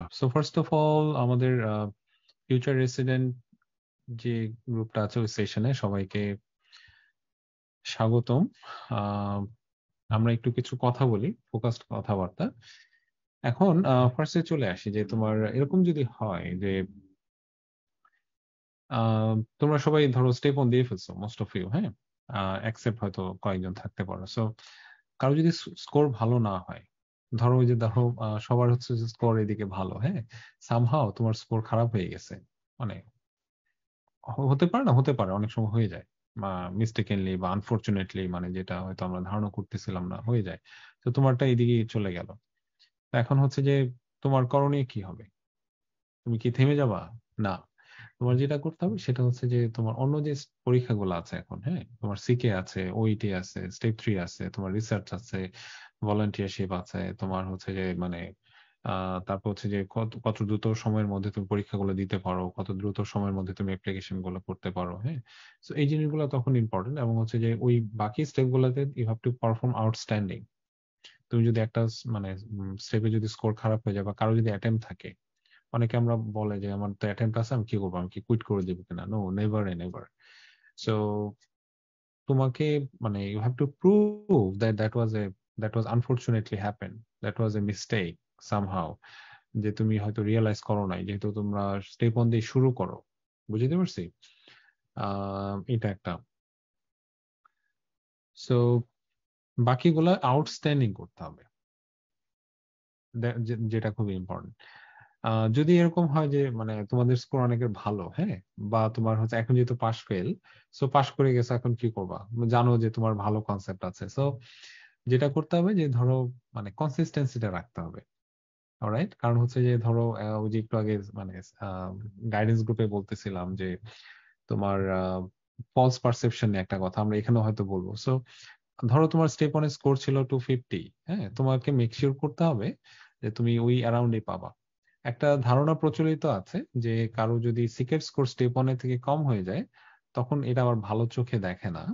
So first of all আমাদের future resident যে গ্রুপটা আছে ওই সেশনে সবাইকে স্বাগতম। আহ, আমরা একটু কিছু কথা বলি, ফোকাসড কথাবার্তা। এখন ফার্স্টে চলে আসি যে তোমার এরকম যদি হয় যে তোমরা সবাই ধরো স্টেপ অন দিয়ে ফেলছো মোস্ট অফ ইউ, হ্যাঁ, অ্যাকসেপ্ট হয়তো কয়েকজন থাকতে পারো। সো কারো যদি স্কোর ভালো না হয়, ধরো ওই যে ধরো সবার হচ্ছে স্কোর এদিকে ভালো, হ্যাঁ, সামহাও তোমার স্কোর খারাপ হয়ে গেছে, মানে হতে পারে না, হতে পারে অনেক সময় হয়ে যায় বা মিস্টেকেনলি বা আনফরচুনেটলি, মানে যেটা হয়তো আমরা ধারণা করতেছিলাম না হয়ে যায়। তো তোমারটা এদিকে চলে গেল। তো এখন হচ্ছে যে তোমার করণীয় কি হবে? তুমি কি থেমে যাবা? না, তোমার যেটা করতে হবে সেটা হচ্ছে যে তোমার অন্য যে পরীক্ষাগুলো আছে এখন, হ্যাঁ, তোমার সিকে আছে, ওইটি আছে, স্টেপ 3 আছে, তোমার রিসার্চ আছে, ভলান্টিয়ারশিপ আছে, তোমার হচ্ছে যে মানে তারপর হচ্ছে যে কত কত দ্রুত সময়ের মধ্যে তুমি পরীক্ষাগুলো দিতে পারো, কত দ্রুত সময়ের মধ্যে তুমি অ্যাপ্লিকেশন গুলো করতে পারো, হ্যাঁ। তো এই জিনিসগুলো তখন ইম্পর্টেন্ট, এবং হচ্ছে যে ওই বাকি স্টেপ গুলোতে you have to perform outstanding. তুমি যদি একটা মানে স্টেপে যদি স্কোর খারাপ হয়ে যায় বা কারো যদি অ্যাটেম্প থাকে, অনেকে আমরা বলে যে আমার তো অ্যাটেম্প আছে, আমি কি করবো, আমি কি কুইট করে দেবো কিনা? No, never and never. So তোমাকে মানে you have to prove that that was unfortunately happen, that was a mistake somehow, যে তুমি হয়তো রিয়েলাইজ করো নাই, যেহেতু তোমরা স্টেপ অন দিয়ে শুরু করো। বুঝতে পারছি? এটা একটা। সো বাকিগুলো আউটস্ট্যান্ডিং করতে হবে, যেটা খুবই ইম্পর্টেন্ট। যদি এরকম হয় যে মানে তোমাদের স্কোর অনেকের ভালো, হ্যাঁ, বা তোমার হচ্ছে এখন যেহেতু পাশ ফেল, সো পাশ করে গেছো, এখন কি করবা? জানো যে তোমার ভালো কনসেপ্ট আছে, সো যেটা করতে হবে যে ধরো মানে কনসিস্টেন্সিটা রাখতে হবে। অলরাইট, কারণ হচ্ছে যে ধরো ওই যে একটু আগে মানে গাইডেন্স গ্রুপে বলতেছিলাম যে তোমার ফলস পারসেপশন নিয়ে একটা কথা আমরা এখানে হয়তো বলবো। সো ধরো তোমার স্টেপ অনে স্কোর ছিল 250, হ্যাঁ, তোমাকে মেক শিওর করতে হবে যে তুমি ওই অ্যারাউন্ডে পাবা। একটা ধারণা প্রচলিত আছে যে কারো যদি সিক্রেট স্কোর স্টেপ ওয়ানে থেকে কম হয়ে যায়, তখন এটা আবার ভালো চোখে দেখে না।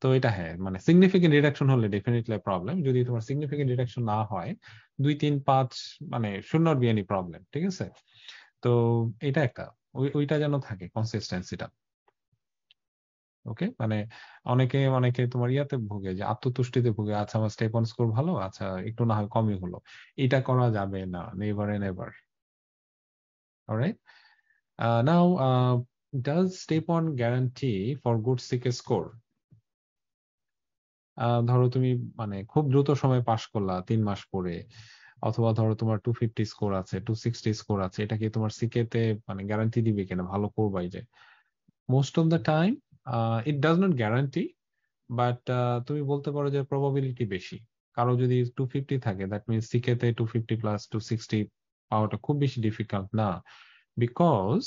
তো এটা হ্যাঁ, মানে সিগনিফিকেন্ট রিডাকশন হলে ডেফিনেটলি প্রবলেম। যদি তোমার সিগনিফিকেন্ট রিডাকশন না হয়, 2 3 5, মানে should not be any problem, ঠিক আছে? তো এটা একটা, ওইটা যেন থাকে কনসিস্টেন্সিটা। ওকে, মানে অনেকে অনেকে তোমার ইয়াতে ভুগে, যে আত্মতুষ্টিতে ভুগে, আচ্ছা আমার স্টেপ অন স্কোর ভালো, আচ্ছা একটু না হয় কমই হলো। এটা করা যাবে না, never and ever. Alright, now does step one guarantee for good CK score? ধরো তুমি মানে খুব দ্রুত সময় পাশ করলা 3 মাস পরে, অথবা ধরো তোমার 250 স্কোর আছে, 260 স্কোর আছে, এটা কি তোমার সিকে তে মানে গ্যারান্টি দিবে কিনা ভালো করবাই যে? Most of the time it does not guarantee, but তুমি বলতে পারো যে প্রবাবিলিটি বেশি। কারো যদি 250 থাকে, দ্যাট মিনস সিকে তে 250 প্লাস 260 পাওয়াটা খুব বেশি ডিফিকাল্ট না। বিকজ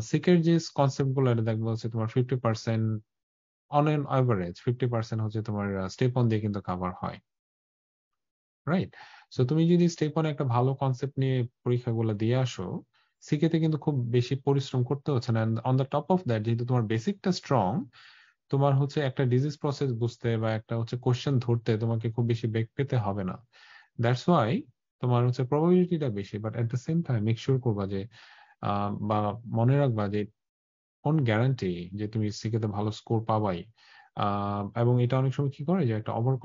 সিকের যে কনসেপ্ট গুলো, এটা দেখবো হচ্ছে তোমার 50% অন এন অ্যাভারেজ, 50% হচ্ছে তোমার স্টেপ অন দিয়ে কিন্তু কাভার হয়। রাইট? সো তুমি যদি স্টেপ অন একটা ভালো কনসেপ্ট নিয়ে পরীক্ষাগুলো দিয়ে আসো, সিকেতে কিন্তু খুব বেশি পরিশ্রম করতে হচ্ছে না। On the top of that, যেহেতু তোমার বেসিকটা স্ট্রং, তোমার হচ্ছে একটা ডিজিজ প্রসেস বুঝতে বা একটা হচ্ছে কোশ্চেন ধরতে তোমাকে খুব বেশি বেগ পেতে হবে না। দ্যাটস ওয়াই তোমার হচ্ছে প্রবাবিলিটিটা বেশি। But at the same time make sure করবা যে বা মনে রাখবা যে কোন গ্যারান্টি যে তুমি সিকেতে ভালো স্কোর পাবাই। এবং এটা অনেক সময় কি করে যে একটা ওভার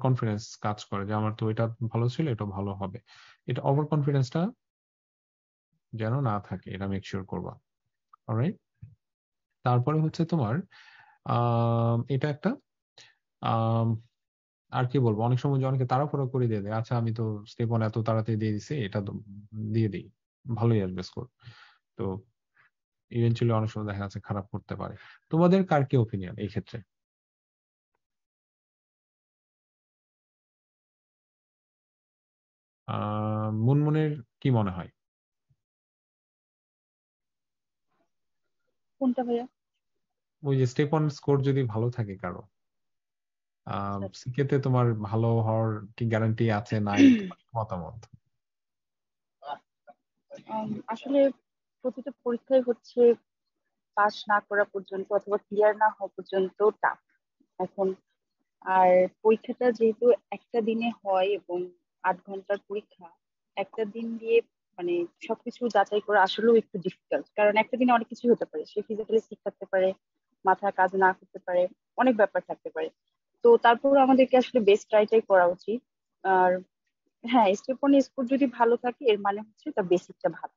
কনফিডেন্স কাজ করে, যে আমার তো এটা ভালো ছিল, এটা ভালো হবে। এটা ওভার কনফিডেন্সটা যেন না থাকে, এটা মেক শিওর করবা। অলরাইট, তারপরে হচ্ছে তোমার এটা একটা আম, আর কি বলবো, অনেক সময় যে অনেকে তাড়াহুড়ো করে দিয়ে দেয়, আচ্ছা আমি তো স্টেপ ওয়ান এত তাড়াতাড়ি দিয়ে দিছি, এটা তো দিয়ে দিই, ভালোই আসবে স্কোর। তো ইভেনচুয়ালি অনেক সময় দেখা যাচ্ছে খারাপ করতে পারে। তোমাদের কার কি ওপিনিয়ন এই ক্ষেত্রে? মুনমুনের কি মনে হয়? কোনটা ভাইয়া? ওই যে স্টেপ ওয়ান স্কোর যদি ভালো থাকে কারো, আচ্ছা আচ্ছা। সিকেতে তোমার ভালো হওয়ার কি গ্যারান্টি আছে নাই, তোমার কি মতামত? আসলে প্রতিটা পরীক্ষায় হচ্ছে পাস না করা পর্যন্ত অথবা ক্লিয়ার না হওয়া পর্যন্ত টাফ এখন। আর পরীক্ষাটা যেহেতু একটা দিনে হয় এবং 8 ঘন্টার পরীক্ষা একটা দিন দিয়ে মানে সবকিছু যাচাই করা আসলেও একটু ডিফিকাল্ট, কারণ একটা দিনে অনেক কিছু হতে পারে, সে ফিজিক্যালি ঠিক থাকতে পারে, মাথা কাজ না করতে পারে, অনেক ব্যাপার থাকতে পারে। তো তারপর আমাদেরকে আসলে বেস্ট ট্রাইটাই করা উচিত। আর হ্যাঁ, স্টেপ অন স্কোর যদি ভালো থাকে এর মানে হচ্ছে তার বেসিকটা ভালো।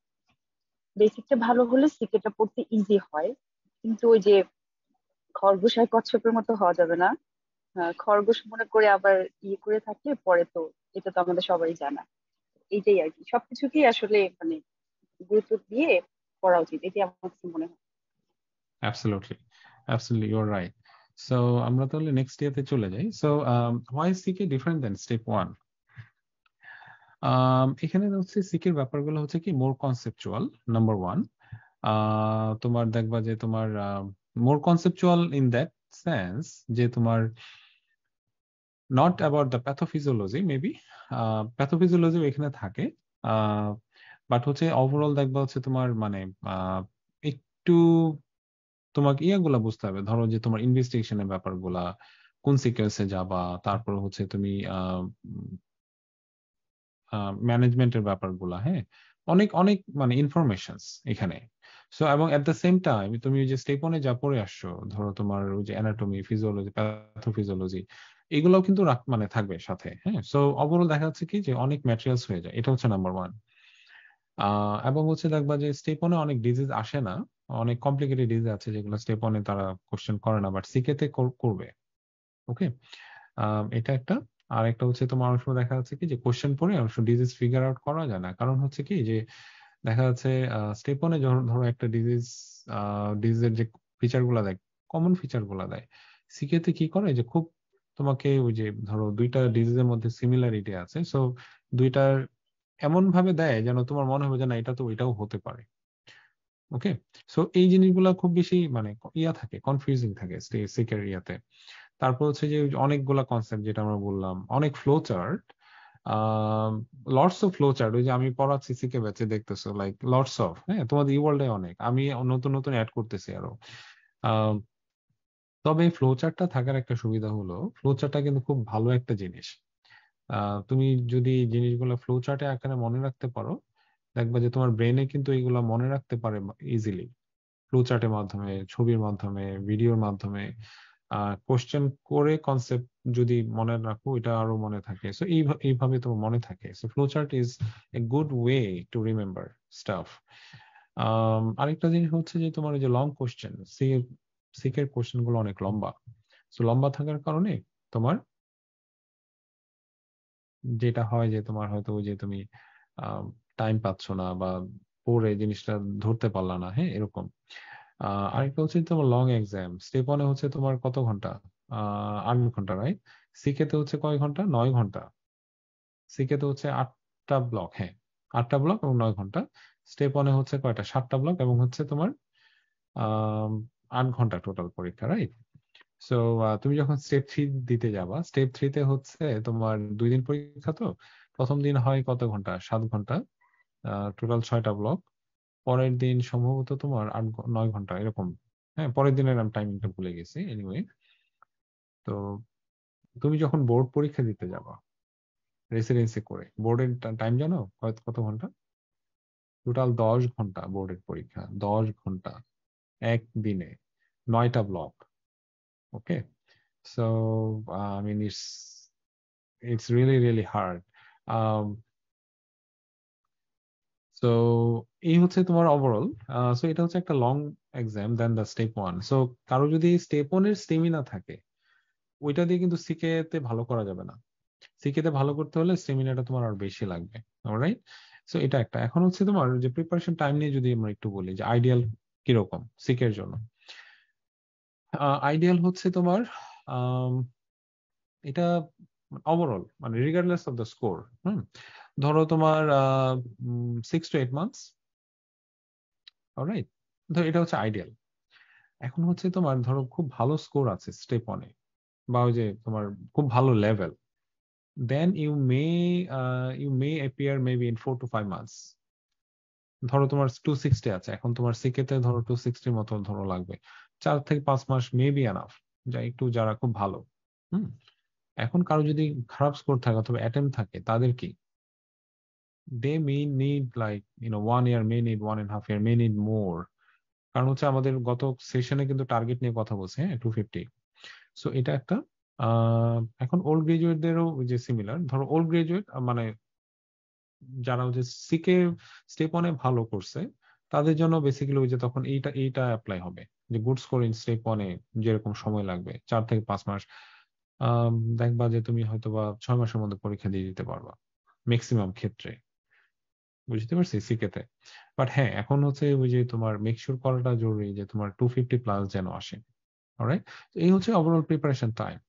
বেসিকটা ভালো হলে সিকেটা পড়তে ইজি হয়। কিন্তু ওই যে খরগোশ আর কচ্ছপের মতো হওয়া যাবে না। খরগোশ মনে করে আবার ইয়ে করে থাকলে পরে তো, এটা তো আমাদের সবারই জানা। এইটাই আর কি, সবকিছুকেই আসলে মানে গুরুত্ব দিয়ে করা উচিত, এটি আমার কাছে মনে হয়। Absolutely, absolutely you are right. So আমরা তাহলে নেক্সট ইয়াতে চলে যাই। So why CK different than step 1? এখানে হচ্ছে সিকের ব্যাপারগুলো হচ্ছে কি মোর কনসেপচুয়াল, নাম্বার 1। তোমার দেখবা যে তোমার মোর কনসেপচুয়াল ইন দ্যাট সেন্স যে তোমার not about the pathophysiology, maybe pathophysiology এখানে থাকে, বাট হচ্ছে ওভারঅল দেখবা হচ্ছে তোমার মানে একটু তোমাকে ইয়াগুলা বুঝতে হবে। ধরো যে তোমার ইনভেস্টিগেশনের ব্যাপারগুলা, কোন সিকোয়েন্সে যাবা, তারপর হচ্ছে তুমি ম্যানেজমেন্টের ব্যাপারগুলা, হ্যাঁ, অনেক অনেক মানে ইনফরমেশনস এখানে। সো এবং এট দ্য সেম টাইম তুমি ওই যে স্টেপ 1-এ যা পড়ে আসছো, ধরো তোমার ওই যে অ্যানাটমি, ফিজিওলজি, প্যাথোফিজিওলজি, এগুলোও কিন্তু মানে থাকবে সাথে। হ্যাঁ, সো ওভারঅল দেখা যাচ্ছে কি যে অনেক ম্যাটেরিয়ালস হয়ে যায়, এটা হচ্ছে নাম্বার 1। এবং হচ্ছে দেখবা যে স্টেপ 1-এ অনেক ডিজিজ আসে না, অনেক কমপ্লিকেটেড ডিজিজ আছে যেগুলো স্টেপ 1-এ তারা কোশ্চেন করে না, বাট সিকেতে করবে। ওকে, এটা একটা। আর একটা হচ্ছে তোমার অনেক সময় দেখা যাচ্ছে কি যে কোশ্চেন পড়ে অনেক সময় ডিজিজ ফিগার আউট করা যায় না, কারণ হচ্ছে কি যে দেখা যাচ্ছে স্টেপ 1-এ ধরো একটা ডিজিজের যে ফিচার গুলা দেয়, কমন ফিচার গুলা দেয়, সিকেতে কি করে যে খুব তোমাকে ওই যে ধরো দুইটা ডিজিজের মধ্যে সিমিলারিটি আছে, সো দুইটার এমন ভাবে দেয় যেন তোমার মনে হবে যে না এটা তো ওইটাও হতে পারে। ওকে, সো এই জিনিসগুলো খুব বেশি মানে ইয়া থাকে, কনফিউজিং থাকে সিকের ইয়াতে। তারপর হচ্ছে যে ওই যে অনেকগুলা কনসেপ্ট যেটা আমরা বললাম, অনেক flow chart, lots of flow chart, ওই যে আমি পড়াচ্ছি সিকে ব্যাচে দেখতেছো, লাইক লটস অফ, হ্যাঁ, তোমাদের ইওয়ার্ল্ডে অনেক, আমি নতুন নতুন অ্যাড করতেছি আরো। আহ, তবে ফ্লো চার্টটা থাকার একটা সুবিধা হলো, ফ্লো চার্টটা কিন্তু খুব ভালো একটা জিনিস। তুমি যদি জিনিসগুলো ফ্লো চার্টে আকারে মনে রাখতে পারো, দেখবা যে তোমার ব্রেনে কিন্তু এইগুলা মনে রাখতে পারে ইজিলি, ফ্লো চার্টের মাধ্যমে, ছবির মাধ্যমে, ভিডিওর মাধ্যমে। কোশ্চেন করে কনসেপ্ট যদি মনে রাখো, এটা আরো মনে থাকে। সো এইভাবে তো মনে থাকে। So flow chart is a good way to remember staff. আরেকটা জিনিস হচ্ছে যে তোমার ওই যে লং কোশ্চেন, সিকের কোশ্চেন গুলো অনেক লম্বা। সো লম্বা থাকার কারণে তোমার যেটা হয় যে তোমার হয়তো ওই যে তুমি টাইম পাচ্ছ না, বা পড়ে জিনিসটা ধরতে পারলা না, হ্যাঁ, এরকম। আরেকটা হচ্ছে তোমার লং এক্সাম, স্টেপ 1-এ হচ্ছে তোমার কত ঘন্টা? 8 ঘন্টা, রাইট? সিকেতে হচ্ছে কয় ঘন্টা? 9 ঘন্টা। সিকেতে হচ্ছে 8টা ব্লক, হ্যাঁ, 8টা ব্লক এবং 9 ঘন্টা। স্টেপ 1-এ হচ্ছে কয়টা? 7টা ব্লক এবং হচ্ছে তোমার আহ 8 ঘন্টা টোটাল পরীক্ষা, রাইট? সো তুমি যখন স্টেপ 3 দিতে যাবা, স্টেপ 3-তে হচ্ছে তোমার 2 দিন পরীক্ষা। তো প্রথম দিন হয় কত ঘন্টা? 7 ঘন্টা, টোটাল 6টা ব্লক। পরের দিন সম্ভবত তোমার 9 ঘন্টা এরকম। হ্যাঁ, পরের দিনের আমি টাইমিংটা ভুলে গেছি, এনিওয়ে। তো তুমি যখন বোর্ড পরীক্ষা দিতে যাবা রেসিডেন্সি করে, বোর্ডের টাইম জানো কত ঘন্টা? টোটাল 10 ঘন্টা বোর্ডের পরীক্ষা, 10 ঘন্টা একদিনে, 9টা block. Okay, so I mean it's really really hard. So এই হচ্ছে তোমার ওভারঅল। সো এটা হচ্ছে একটা long exam then the step 1। So কারো যদি স্টেপ 1-এর স্টেমিনা থাকে, ওইটা দিয়ে কিন্তু সিকে তে ভালো করা যাবে না। সিকে তে ভালো করতে হলে স্টেমিনাটা তোমার আরো বেশি লাগবে। অলরাইট, সো এটা একটা। এখন হচ্ছে তোমার যে প্রিপারেশন টাইম নিয়ে যদি আমরা একটু বলি যে আইডিয়াল কিরকম সিকের জন্য। আইডিয়াল হচ্ছে তোমার আম, এটা ওভারঅল মানে রিগার্ডলেস অফ দ্য স্কোর, হুম, ধরো তোমার 6 to 8 মান্থস। অলরাইট, ধরো এটা হচ্ছে আইডিয়াল। এখন হচ্ছে তোমার ধরো খুব ভালো স্কোর আছে স্টেপ 1-এ, বা ওই যে তোমার খুব ভালো level, then you may appear maybe in 4 to 5 months। ধরো তোমার 260 আছে, এখন তোমার সিকেতে ধরো 260 মতো ধরো লাগবে, 4 থেকে 5 মাস মেবি এনাফ, যা একটু যারা খুব ভালো। হুম, এখন কারো যদি খারাপ স্কোর থাকে অথবা অ্যাটেম্প থাকে, তাদের কি, they may need like 1 year, may need 1.5 year, may need more. কারণ হচ্ছে আমাদের গত সেশনে কিন্তু টার্গেট নিয়ে কথা বলছে, হ্যাঁ, 250। সো এটা একটা এখন ওল্ড গ্রাজুয়েটদেরও যে সিমিলার, ধরো ওল্ড গ্রাজুয়েট মানে যারা হচ্ছে সিকে স্টেপ ওয়ানে ভালো করছে, তাদের জন্য বেসিক্যালি ওই যে তখন এইটা অ্যাপ্লাই হবে, যে গুড স্কোর ইন স্টেপ ওয়ানে যেরকম সময় লাগবে 4 থেকে 5 মাস, দেখবা যে তুমি হয়তো বা 6 মাসের মধ্যে পরীক্ষা দিয়ে দিতে পারবা ম্যাক্সিমাম ক্ষেত্রে। বুঝতে পারছি সিকেতে। বাট হ্যাঁ, এখন হচ্ছে ওই যে তোমার মেকশিওর করাটা জরুরি যে তোমার 250+ যেন আসে। অলরাইট, এই হচ্ছে ওভারঅল প্রিপারেশন টাইম।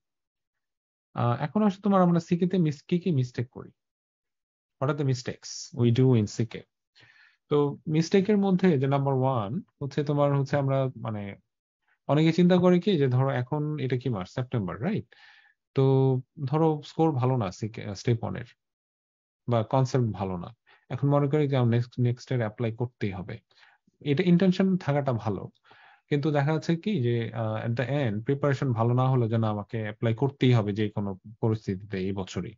এখন আসলে তোমার আমরা সিকেতে কি কি মিস্টেক করি, what are the mistakes we do in CK. তো মিস্টেকের মধ্যে যে নাম্বার ওয়ান হচ্ছে তোমার হচ্ছে আমরা মানে অনেকে চিন্তা করে কি যে ধরো এখন এটা কি মাস, সেপ্টেম্বর, রাইট? তো ধরো স্কোর ভালো না স্টেপ ওয়ানের, বা কনসেপ্ট ভালো না, এখন মনে করি যে নেক্সট নেক্সট এর অ্যাপ্লাই করতেই হবে। এটা ইন্টেনশন থাকাটা ভালো, কিন্তু দেখা যাচ্ছে কি যে এট দ্য এন্ড প্রিপারেশন ভালো না হলে যেন আমাকে অ্যাপ্লাই করতেই হবে যে কোনো পরিস্থিতিতে এই বছরই।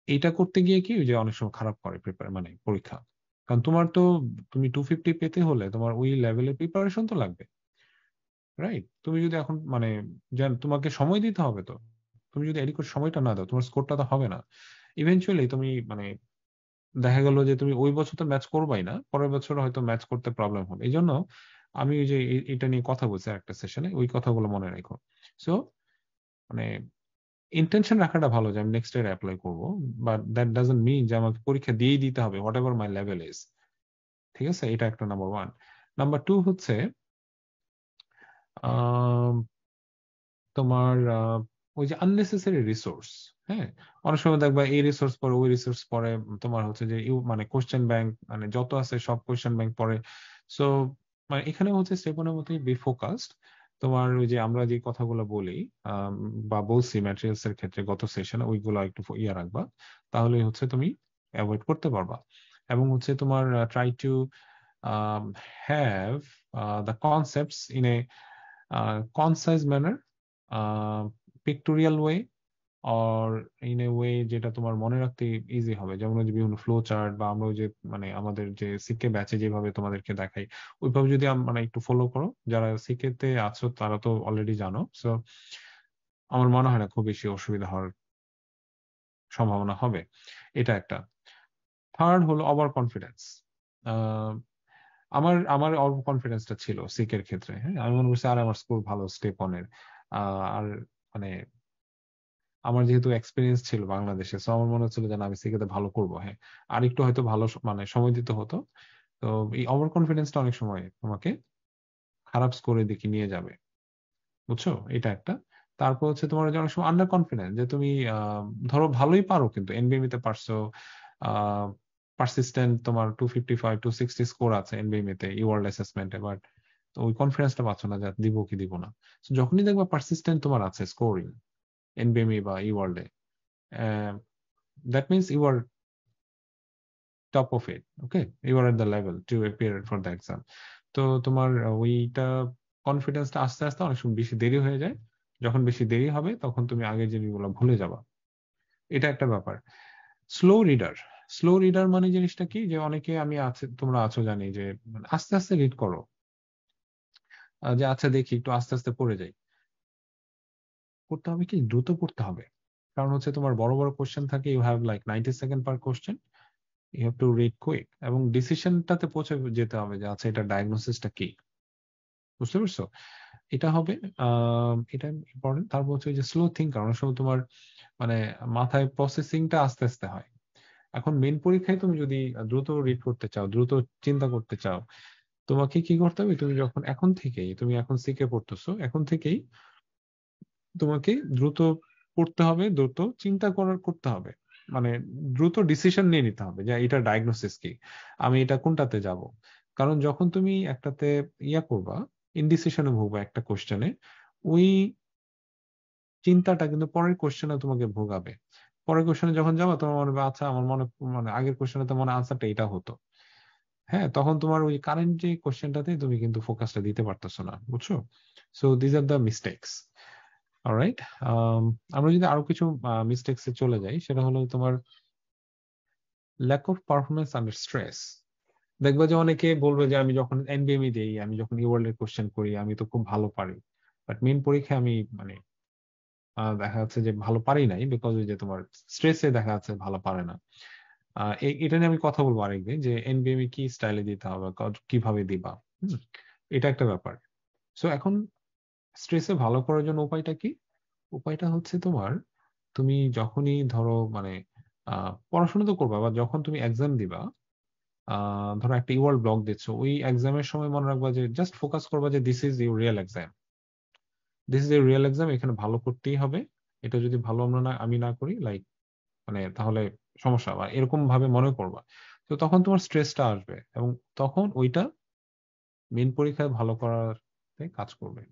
এইটা করতে গিয়ে কি যে অনেক সময় খারাপ করে প্রিপার মানে পরীক্ষা। কারণ তোমার তো, তুমি 250 পেতে হলে তোমার ওই লেভেলের প্রিপারেশন তো লাগবে, রাইট? তুমি যদি এখন মানে তোমাকে সময় দিতে হবে তো, তুমি যদি এডিকুয়েট সময়টা না দাও তোমার স্কোরটা তো হবে না। ইভেনচুয়ালি তুমি মানে দেখা গেল যে তুমি ওই বছর তো ম্যাচ করবাই না, পরের বছর হয়তো ম্যাচ করতে প্রবলেম হবে। এই জন্য আমি ওই যে এটা নিয়ে কথা বলছি একটা সেশনে, ওই কথাগুলো মনে রাখো। সো মানে ইন্টেনশন রাখাটা ভালো যে আমি নেক্সট ইয়ার অ্যাপ্লাই করবো, বাট দ্যাট ডাজন্ট মিন যে আমাকে পরীক্ষা দিয়েই দিতে হবে what ever my level is. ঠিক আছে, এটা একটা নাম্বার ওয়ান। নাম্বার টু হচ্ছে আহ, তোমার ওই যে আননেসেসারি রিসোর্স। হ্যাঁ, অনেক সময় দেখবা এই রিসোর্স পরে ওই রিসোর্স পরে, তোমার হচ্ছে যে মানে কোশ্চেন ব্যাংক মানে যত আছে সব কোশ্চেন ব্যাংক পরে। সো মানে এখানে হচ্ছে স্টেপনের মতোই বি ফোকাসড। তোমার ওই যে আমরা যে কথাগুলো বলি আম, বা বলছি ম্যাটেরিয়ালস এর ক্ষেত্রে গত সেশনে, ওইগুলো একটু ইয়ে রাখবা, তাহলে হচ্ছে তুমি অ্যাভয়েড করতে পারবা। এবং হচ্ছে তোমার try to have the concepts in a concise manner, pictorial way, or in a way যেটা তোমার মনে রাখতে ইজি হবে। যেমন ওই যে বিভিন্ন ফ্লো চার্ট, বা আমরা ওই যে মানে আমাদের যে সিকে ব্যাচে যেভাবে তোমাদেরকে দেখাই, ওইভাবে যদি মানে একটু ফলো করো, যারা সিকে তে আছো তারা তো অলরেডি জানো। সো আমার মনে হয় না খুব বেশি অসুবিধা হওয়ার সম্ভাবনা হবে। এটা একটা। থার্ড হলো ওভার কনফিডেন্স। আমার আমার ওভার কনফিডেন্সটা ছিল সিকের ক্ষেত্রে। হ্যাঁ, আমি মনে করছি আর আমার স্কোর ভালো স্টেপ অনের। আর মানে আমার যেহেতু এক্সপিরিয়েন্স ছিল বাংলাদেশে, সো আমার মনে হচ্ছিল যে না, আমি সিকেতে ভালো করবো। হ্যাঁ, আর একটু হয়তো ভালো মানে সময় দিতে হতো। তো এই ওভার কনফিডেন্সটা অনেক সময় তোমাকে খারাপ স্কোরের দিকে নিয়ে যাবে। বুঝছো, এটা একটা। তারপর হচ্ছে তোমার যে অনেক সময় আন্ডার কনফিডেন্স, যে তুমি ধরো ভালোই পারো কিন্তু এনবিএম তে পারছো, আহ পারসিস্টেন্ট তোমার 255 260 স্কোর আছে এনবিএম তে ইওয়ার্ল্ড অ্যাসেসমেন্টে, বাট তো ওই কনফিডেন্সটা পাচ্ছ না যে দিব কি দিব না। So যখনই দেখবা পারসিস্টেন্ট তোমার আছে স্কোরিং এনবিএমই বা ইওয়ার্ল্ডে, that means you are top of it, okay, you are at the level to appear for the exam. তো তোমার ওইটা কনফিডেন্সটা আস্তে আস্তে অনেক সময় বেশি দেরি হয়ে যায়। যখন বেশি দেরি হবে তখন তুমি আগের জিনিসগুলো ভুলে যাবা। এটা একটা ব্যাপার। Slow reader. স্লো রিডার মানে জিনিসটা কি, যে অনেকে আমি আছে, তোমরা আছো জানি, যে মানে আস্তে আস্তে রিড করো, যে আচ্ছা দেখি একটু আস্তে আস্তে পড়ে যাই। পড়তে হবে কি, দ্রুত পড়তে হবে। কারণ হচ্ছে তোমার বড় বড় কোশ্চেন থাকে, you have like 90 second per question, you have to read quick, এবং ডিসিশনটাতে পৌঁছে যেতে হবে যে আচ্ছা এটা ডায়াগনোসিসটা কি। বুঝতে পারছো? এটা হবে এটা ইম্পর্টেন্ট। তারপর হচ্ছে যে স্লো থিঙ্কার, অনেক সময় তোমার মানে মাথায় প্রসেসিংটা আস্তে আস্তে হয়। এখন মেন পরীক্ষায় তুমি যদি দ্রুত রিড করতে চাও, দ্রুত চিন্তা করতে চাও, তোমাকে কি করতে হবে, তুমি যখন এখন থেকেই, তুমি এখন সিকে পড়তেছো, এখন থেকেই তোমাকে দ্রুত পড়তে হবে, দ্রুত চিন্তা করতে হবে। মানে দ্রুত ডিসিশন নিয়ে নিতে হবে যে এটা ডায়াগনোসিস কি, আমি এটা কোনটাতে যাব। কারণ যখন তুমি একটাতে ইয়া করবা, ইনডিসিশনে ভুগবা একটা কোশ্চেনে, ওই চিন্তাটা কিন্তু পরের কোশ্চেনে তোমাকে ভোগাবে। পরের কোশ্চেনে যখন যাবা তোমার মনে হবে আচ্ছা আমার মনে মানে আগের কোশ্চেনে তো মনে আনসারটা এটা হতো। হ্যাঁ, তখন তোমার ওই কারেন্ট যে কোশ্চেনটাতে তুমি কিন্তু ফোকাসটা দিতে পারতেছো না। বুঝছো? So these are the mistakes. Alright, আমরা যদি আরো কিছু মিস্টেক্সে চলে যাই, সেটা হলো তোমার lack of performance under stress. দেখবা যে অনেকে বলবে যে আমি যখন এনবিএমই দেই, আমি যখন ইওয়ার্ল্ড এর কোশ্চেন করি, আমি তো খুব ভালো পারি, বাট মেইন পরীক্ষায় আমি মানে দেখা যাচ্ছে যে ভালো পারি নাই, বিকজ ওই যে তোমার স্ট্রেসে দেখা যাচ্ছে ভালো পারে না। এটা নিয়ে আমি কথা বলবো আরেকদিন, যে এনবিএমই কি স্টাইলে দিতে হবে, কিভাবে দিবা। হুম, এটা একটা ব্যাপার। সো এখন স্ট্রেসে ভালো করার জন্য উপায়টা কি? উপায়টা হচ্ছে তোমার, তুমি যখনই ধরো মানে পড়াশোনা তো করবা, বা যখন তুমি এক্সাম দিবা, ধরো একটা ইওয়ার্ল্ড ব্লক দিচ্ছ, ওই এক্সামের সময় মনে রাখবা যে জাস্ট ফোকাস করবা যে this is your real exam, this is your real exam, এখানে ভালো করতেই হবে। এটা যদি ভালো আমি না করি, লাইক মানে তাহলে সমস্যা, বা এরকম ভাবে মনে করবা। তো তখন তোমার স্ট্রেসটা আসবে, এবং তখন ওইটা মেন পরীক্ষায় ভালো করার কাজ করবে।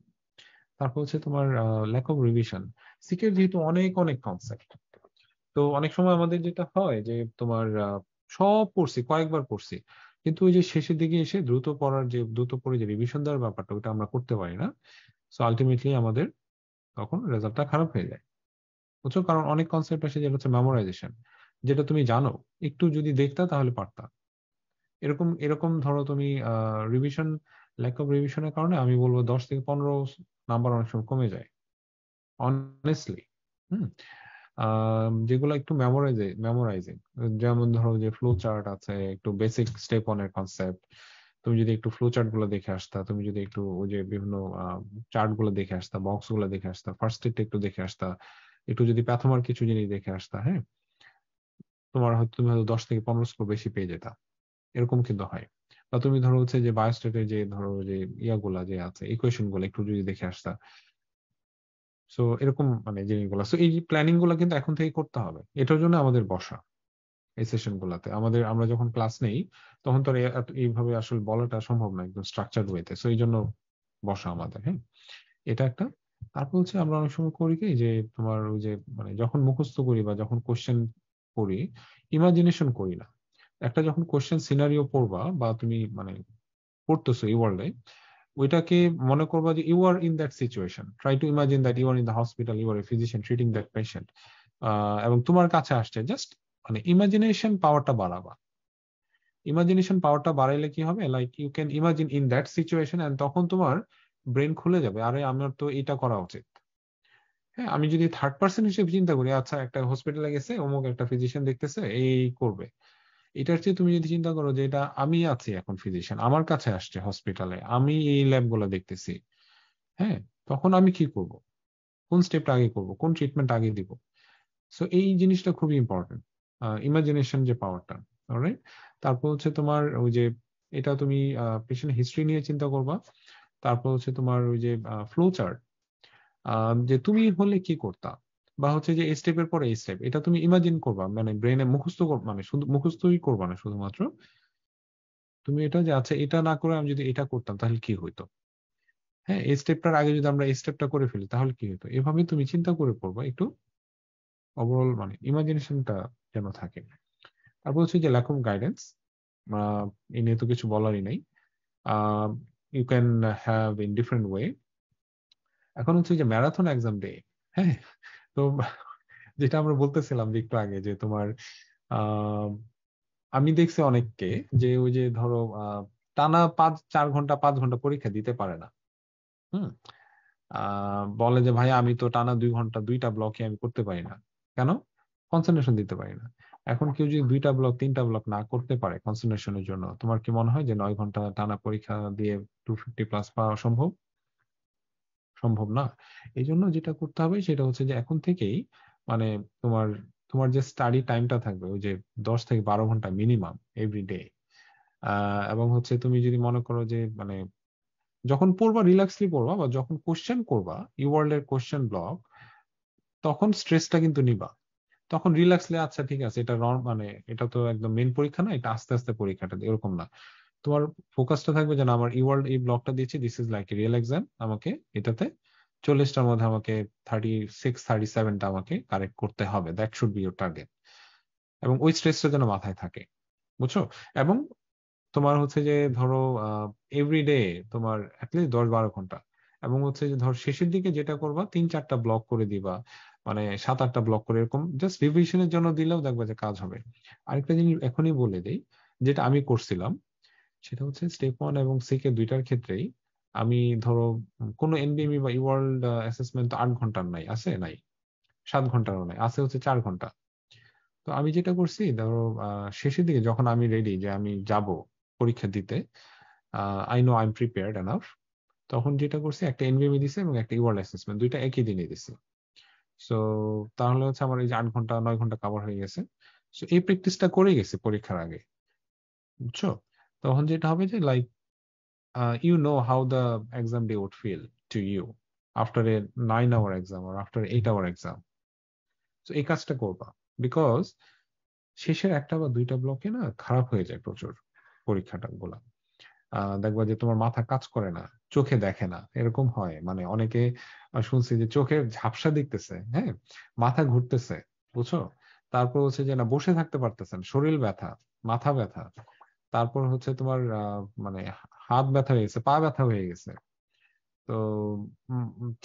তারপর হচ্ছে তোমার ল্যাক অফ রিভিশন। সিকের যেহেতু অনেক অনেক কনসেপ্ট, তো অনেক সময় আমাদের যেটা হয় যে তোমার সব পড়ছি, কয়েকবার পড়ছি, কিন্তু ওই যে শেষের দিকে এসে দ্রুত পড়ে যে রিভিশন দেওয়ার ব্যাপারটা, ওটা আমরা করতে পারি না। সো আলটিমেটলি আমাদের তখন রেজাল্টটা খারাপ হয়ে যায়, বুঝছো? কারণ অনেক কনসেপ্ট আসে যেটা হচ্ছে মেমোরাইজেশন, যেটা তুমি জানো, একটু যদি দেখতা তাহলে পারতা। এরকম এরকম ধরো তুমি রিভিশন, ল্যাক অফ রিভিশনের কারণে আমি বলবো 10 থেকে 15 নাম্বার অনেক সময় কমে যায়, অনেস্টলি। হুম। যেগুলো একটু মেমোরাইজিং, যেমন ধরো যে ফ্লো চার্ট আছে, একটু বেসিক স্টেপ অন এর কনসেপ্ট, তুমি যদি একটু ফ্লো চার্ট গুলো দেখে আসতা, তুমি যদি একটু ওই যে বিভিন্ন চার্ট গুলো দেখে আসতা, বক্স গুলো দেখে আসতা, ফার্স্ট স্টেপটা একটু দেখে আসতা, একটু যদি প্যাথমার কিছু জিনিস দেখে আসতা, হ্যাঁ, তুমি হয়তো 10 থেকে 15 স্কোর বেশি পেয়ে যেতা। এরকম কিন্তু হয়। বা তুমি ধরো হচ্ছে যে বায়োস্টেটের যে ধরো যে ইয়াগুলা যে আছে, ইকুয়েশন গুলো একটু যদি দেখে আসতা। সো এরকম মানে জিনিসগুলো, সো এই প্ল্যানিং গুলো কিন্তু এখন থেকে করতে হবে। এটার জন্য আমাদের বসা এই সেশন গুলাতে, আমরা যখন ক্লাস নেই, তখন তো আর এইভাবে আসলে বলাটা সম্ভব না একদম স্ট্রাকচার্ড ওয়েতে। সো এই জন্য বসা আমাদের, হ্যাঁ, এটা একটা। তারপর হচ্ছে আমরা অনেক সময় করি কি, যে তোমার ওই যে মানে যখন মুখস্থ করি বা যখন কোশ্চেন করি, ইমাজিনেশন করি না। একটা যখন কোশ্চেন সিনারিও পড়বা, বা তুমি মানে পড়তেছো এই ওয়ার্ল্ডে, ওইটাকে মনে করবা যে you are in that situation, try to imagine that you are in the hospital, you are a physician treating that patient, এবং তোমার কাছে আসছে, জাস্ট মানে ইমাজিনেশন পাওয়ারটা বাড়াবা। ইমাজিনেশন পাওয়ারটা বাড়াইলে কি হবে, like you can imagine in that situation, and তখন তোমার ব্রেন খুলে যাবে, আরে আমার তো এটা করা উচিত। হ্যাঁ, আমি যদি থার্ড পার্সন হিসেবে চিন্তা করি, আচ্ছা একটা হসপিটালে গেছে, অমুক একটা ফিজিশিয়ান দেখতেছে, এই করবে। এটার চেয়ে তুমি যদি চিন্তা করো যে এটা আমি আছি এখন ফিজিশিয়ান, আমার কাছে আসছে হসপিটালে, আমি এই ল্যাব গুলো দেখতেছি, হ্যাঁ, তখন আমি কি করব, কোন স্টেপটা আগে করব, কোন ট্রিটমেন্ট আগে দিব। সো এই জিনিসটা খুবই ইম্পর্টেন্ট, ইমাজিনেশন যে পাওয়ারটা। অলরাইট। তারপর হচ্ছে তোমার ওই যে এটা তুমি পেশেন্ট হিস্ট্রি নিয়ে চিন্তা করবা। তারপর হচ্ছে তোমার ওই যে ফ্লো চার্ট, যে তুমি হলে কি করতা, বা হচ্ছে যে এই স্টেপের পরে এই স্টেপ, এটা তুমি ইমাজিন করবা, মানে ব্রেনে মুখস্থ মানে শুধু মুখস্থই করবা না শুধুমাত্র, তুমি এটা যে আচ্ছা এটা না করে আমি যদি এটা করতাম তাহলে কি হইতো। হ্যাঁ, এই স্টেপটার আগে যদি আমরা এই স্টেপটা করে ফেলি তাহলে কি হতো, এভাবে তুমি চিন্তা করে পড়বা একটু, ওভারঅল মানে ইমাজিনেশনটা যেন থাকে। তারপর হচ্ছে যে ল্যাক অফ গাইডেন্স, এ নিয়ে তো কিছু বলারই নাই। You can have in different way. এখন হচ্ছে যে ম্যারাথন এক্সাম ডে, হ্যাঁ, তো যেটা আমরা বলতেছিলাম যে একটু আগে, যে তোমার আহ আমি দেখছি অনেককে, যে ওই যে ধরো টানা 4 ঘন্টা 5 ঘন্টা পরীক্ষা দিতে পারে না। হুম। বলে যে ভাই আমি তো টানা 2 ঘন্টা 2টা ব্লকে আমি করতে পারি না। কেন? কনসেন্ট্রেশন দিতে পারি না। এখন কেউ যদি 2টা ব্লক 3টা ব্লক না করতে পারে কনসেন্ট্রেশনের জন্য, তোমার কি মনে হয় যে 9 ঘন্টা টানা পরীক্ষা দিয়ে 250+ পাওয়া সম্ভব? সম্ভব না। এই জন্য যেটা করতে হবে সেটা হচ্ছে যে এখন থেকেই মানে তোমার তোমার যে স্টাডি টাইমটা থাকবে, ওই যে 10 থেকে 12 ঘন্টা মিনিমাম এভরি ডে। এবং হচ্ছে তুমি যদি মনে করো যে মানে যখন পড়বা রিল্যাক্সলি পড়বা, বা যখন কোশ্চেন করবা ইওয়ার্ল্ড এর কোশ্চেন ব্লক, তখন স্ট্রেসটা কিন্তু নিবা। তখন রিল্যাক্সলি, আচ্ছা ঠিক আছে, এটা মানে এটা তো একদম মেন পরীক্ষা না, এটা আস্তে আস্তে পরীক্ষাটা এরকম না। তোমার ফোকাসটা থাকবে যে না, আমার ইওয়ার্ল্ড এই ব্লকটা দিচ্ছি, this is like real exam, আমাকে এটাতে 40টার মধ্যে আমাকে 36 37টা আমাকে কারেক্ট করতে হবে, that should be your target. এবং ওই স্ট্রেসটা যেন মাথায় থাকে, বুঝছো? এবং তোমার হচ্ছে যে ধরো এভরিডে তোমার অ্যাটলিস্ট 10 12 ঘন্টা, এবং হচ্ছে যে ধর শেষের দিকে যেটা করবা 3-4টা ব্লক করে দিবা, মানে 7-8টা ব্লক করে এরকম জাস্ট রিভিশনের জন্য দিলেও দেখবা যে কাজ হবে। আরেকটা জিনিস এখনই বলে দেই, যেটা আমি করছিলাম সেটা হচ্ছে স্টেপ 1 এবং সিকে দুইটার ক্ষেত্রেই আমি ধরো কোনো এনবিএমই বা ওয়ার্ল্ড অ্যাসেসমেন্ট তো 8 ঘন্টার নাই, আছে নাই, 7 ঘন্টারও নাই, আছে হচ্ছে 4 ঘন্টা। তো আমি যেটা করছি ধরো শেষের দিকে যখন আমি রেডি যে আমি যাব পরীক্ষা দিতে, I know I am prepared enough, তখন যেটা করছি একটা এনবিএমই দিছে এবং একটা ওয়ার্ল্ড অ্যাসেসমেন্ট, দুইটা একই দিনে দিছি। সো তাহলে হচ্ছে আমার এই যে 8 ঘন্টা 9 ঘন্টা কভার হয়ে গেছে। সো এই প্র্যাকটিসটা করে গেছি পরীক্ষার আগে, বুঝছো? তখন যেটা হবে যে like you know how the exam day would feel to you after a 9 hour exam or after 8 hour exam. So এই কাজটা করবা, বিকজ শেষের একটা বা দুইটা ব্লকে না খারাপ হয়ে যায় প্রচুর পরীক্ষাটা গুলা। দেখবা যে তোমার মাথা কাজ করে না, চোখে দেখে না, এরকম হয়। মানে অনেকে শুনছি যে চোখের ঝাপসা দেখতেছে, হ্যাঁ, মাথা ঘুরতেছে, বুঝছো? তারপর হচ্ছে যে না বসে থাকতে পারতেছেন, শরীর ব্যথা, মাথা ব্যথা, তারপর হচ্ছে তোমার মানে হাত ব্যথা হয়ে গেছে, পা ব্যথা হয়ে গেছে। তো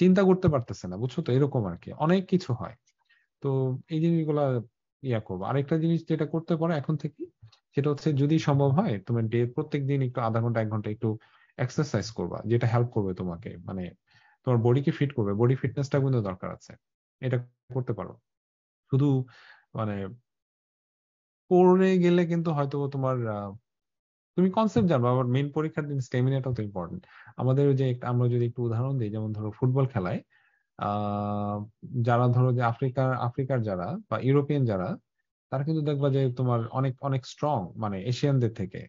চিন্তা করতে পারতেছে না, বুঝছো? তো এরকম আর কি অনেক কিছু হয়। তো এই জিনিসগুলা করবো। আরেকটা জিনিস যেটা করতে পারো এখন থেকে, সেটা হচ্ছে যদি সম্ভব হয় তোমার প্রত্যেক দিন একটু আধা ঘন্টা 1 ঘন্টা একটু এক্সারসাইজ করবা, যেটা হেল্প করবে তোমাকে, মানে তোমার বডিকে ফিট করবে, বডি ফিটনেসটা কিন্তু দরকার আছে। এটা করতে পারো। শুধু মানে পড়ে গেলে কিন্তু হয়তো তোমার তুমি কনসেপ্ট জানবো, আবার মেইন পরীক্ষার দিন স্টেমিনাটাও তো ইম্পর্টেন্ট। আমাদের ওই যে আমরা যদি একটু উদাহরণ দিই, যেমন ধরো ফুটবল খেলায় আহ যারা ধরো যে আফ্রিকার আফ্রিকার যারা বা ইউরোপিয়ান যারা, তারা কিন্তু দেখবা যে তোমার অনেক অনেক স্ট্রং, মানে এশিয়ানদের থেকে,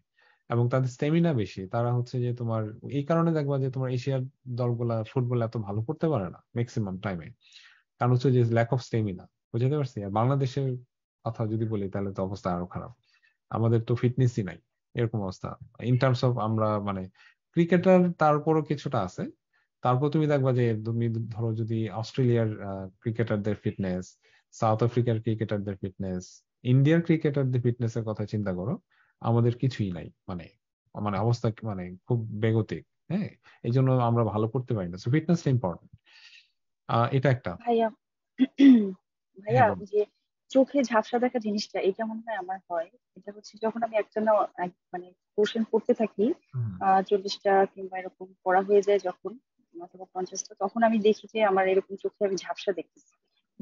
এবং তাদের স্টেমিনা বেশি। তারা হচ্ছে যে তোমার এই কারণে দেখবা যে তোমার এশিয়ার দলগুলা ফুটবল এত ভালো করতে পারে না ম্যাক্সিমাম টাইমে, কারণ হচ্ছে যে ল্যাক অফ স্টেমিনা। বুঝতে পারছি? আর বাংলাদেশের কথা যদি বলি তাহলে তো অবস্থা আরো খারাপ, আমাদের তো ফিটনেসই নাই, এরকম অবস্থা। ইন টার্মস অফ আমরা মানে ক্রিকেটার তারপরও কিছুটা আছে। তারপর তুমি দেখবা যে তুমি ধরো যদি অস্ট্রেলিয়ার ক্রিকেটারদের ফিটনেস, সাউথ আফ্রিকার ক্রিকেটারদের ফিটনেস, ইন্ডিয়ার ক্রিকেটারদের ফিটনেস এর কথা চিন্তা করো, আমাদের কিছুই নাই। মানে মানে অবস্থা মানে খুব বেগতিক। হ্যাঁ, এই জন্য আমরা ভালো করতে পারি না। সো ফিটনেসটা ইম্পর্টেন্ট, এটা একটা। ভাইয়া হ্যাঁ ভাইয়া বল। ওই যে চোখে ঝাপসা দেখা জিনিসটা, এটা মনে হয় আমার হয়। এটা হচ্ছে যখন আমি একটা না মানে কোশ্চেন পড়তে থাকি, হুম। 40টা কিংবা এরকম পড়া হয়ে যায় যখন, অথবা 50টা, তখন আমি দেখি যে আমার এরকম চোখে আমি ঝাপসা দেখতেছি,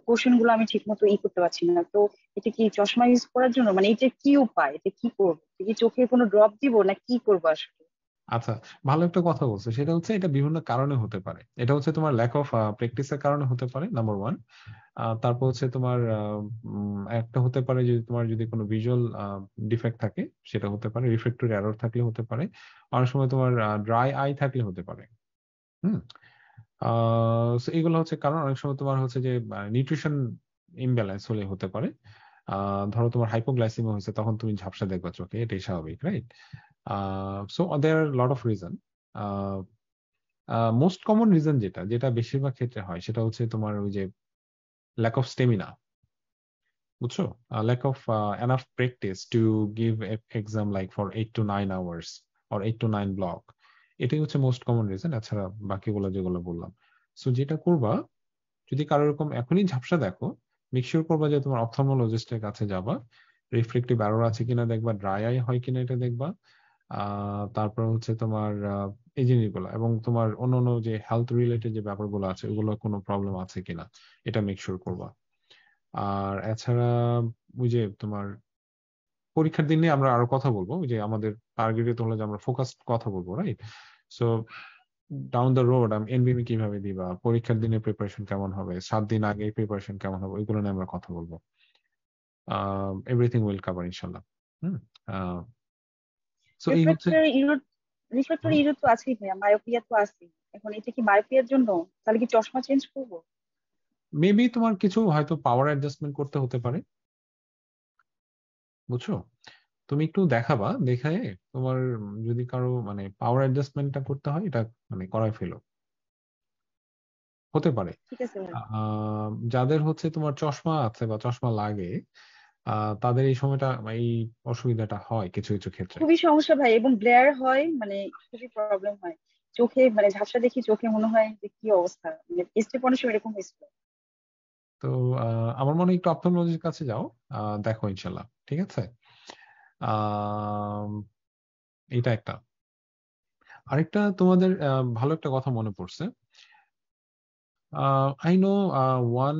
কোশ্চেন গুলো আমি ঠিক মতো করতে পারছি না। তো এটা কি চশমা ইউজ করার জন্য, মানে এটা কি উপায়, এটা কি করবো? এটা কি চোখে কোনো ড্রপ দিব না কি করবো আসলে? আচ্ছা, ভালো একটা কথা বলছো। সেটা হচ্ছে এটা বিভিন্ন কারণে হতে পারে। এটা হচ্ছে তোমার ল্যাক অফ প্র্যাকটিসের কারণে হতে পারে, নাম্বার 1। তারপর হচ্ছে তোমার একটা হতে পারে যদি তোমার যদি কোনো ভিজুয়াল ডিফেক্ট থাকে, সেটা হতে পারে। রিফ্রেক্টরি এরর থাকলে হতে পারে। অনেক সময় তোমার ড্রাই আই থাকলে হতে পারে। হুম। so এগুলো হচ্ছে কারণ। অনেক সময় তোমার হচ্ছে যে নিউট্রিশন ইমব্যালেন্স হলে হতে পারে। ধরো তোমার হাইপোগ্লাইসিমিয়া হয়েছে, তখন তুমি ঝাপসা দেখবা চোখে, এটাই স্বাভাবিক, right? So there are lot of reason. Most common reason যেটা যেটা বেশিরভাগ ক্ষেত্রে হয়, সেটা হচ্ছে তোমার ওই যে ল্যাক অফ স্টেমিনা, বুঝছো? Lack of enough practice to give exam like for 8 to 9 hours or 8 to 9 block. এটাই হচ্ছে মোস্ট কমন রিজন। এছাড়া বাকিগুলো যেগুলো বললাম। সো যেটা করবা, যদি কারো এরকম এখনই ঝাপসা দেখো, মেক শিওর করবা যে তোমার অপথলমোলজিস্টের কাছে যাবা, রিফ্লেক্টিভ এরর আছে কিনা দেখবা, ড্রাই আই হয় কিনা এটা দেখবা। তারপর হচ্ছে তোমার এই জিনিসগুলো, এবং তোমার অন্যান্য যে হেলথ রিলেটেড যে ব্যাপারগুলো আছে ওগুলো কোনো প্রবলেম আছে কিনা, এটা মেক শিওর করবা। আর এছাড়া ওই যে তোমার পরীক্ষার দিনে আমরা আরো কথা বলবো, ওই যে আমাদের টার্গেটে তো হলো যে আমরা ফোকাস কথা বলবো, right? So down the road আমি এনবিএমই কিভাবে দিবা, পরীক্ষার দিনে প্রিপারেশন কেমন হবে, 7 দিন আগে প্রিপারেশন কেমন হবে, ওইগুলো নিয়ে আমরা কথা বলবো। এভরিথিং উইল কভার ইনশাল্লাহ। হুম। সো এই হচ্ছে। রিফ্রাক্টরি ইরোড রিফ্রাক্টরি ইরোড তো আছেই ভাইয়া, মায়োপিয়া তো আছেই। এখন এটা কি মায়োপিয়ার জন্য? তাহলে কি চশমা চেঞ্জ করবো? মেবি তোমার কিছু হয়তো পাওয়ার অ্যাডজাস্টমেন্ট করতে হতে পারে, বুঝছো? তুমি একটু দেখাবা, দেখায় তোমার যদি কারো মানে পাওয়ার অ্যাডজাস্টমেন্টটা করতে হয়, এটা মানে করায় ফেলো, হতে পারে। ঠিক আছে ভাই। যাদের হচ্ছে তোমার চশমা আছে বা চশমা লাগে, তাদের এই সময়টা এই অসুবিধাটা হয় কিছু কিছু ক্ষেত্রে। খুবই সমস্যা ভাই, এবং ব্লেয়ার হয়, মানে খুবই প্রবলেম হয়। চোখে মানে ঝাপসা দেখি, চোখে মনে হয় যে কি অবস্থা, মানে স্টেপ অনেক সময় এরকম হয়েছিল। তো আমার মনে হয় একটু অপথলমোলজির কাছে যাও, দেখো ইনশাল্লাহ, ঠিক আছে। আহ এটা একটা। আরেকটা তোমাদের ভালো একটা কথা মনে পড়ছে। আই নো ওয়ান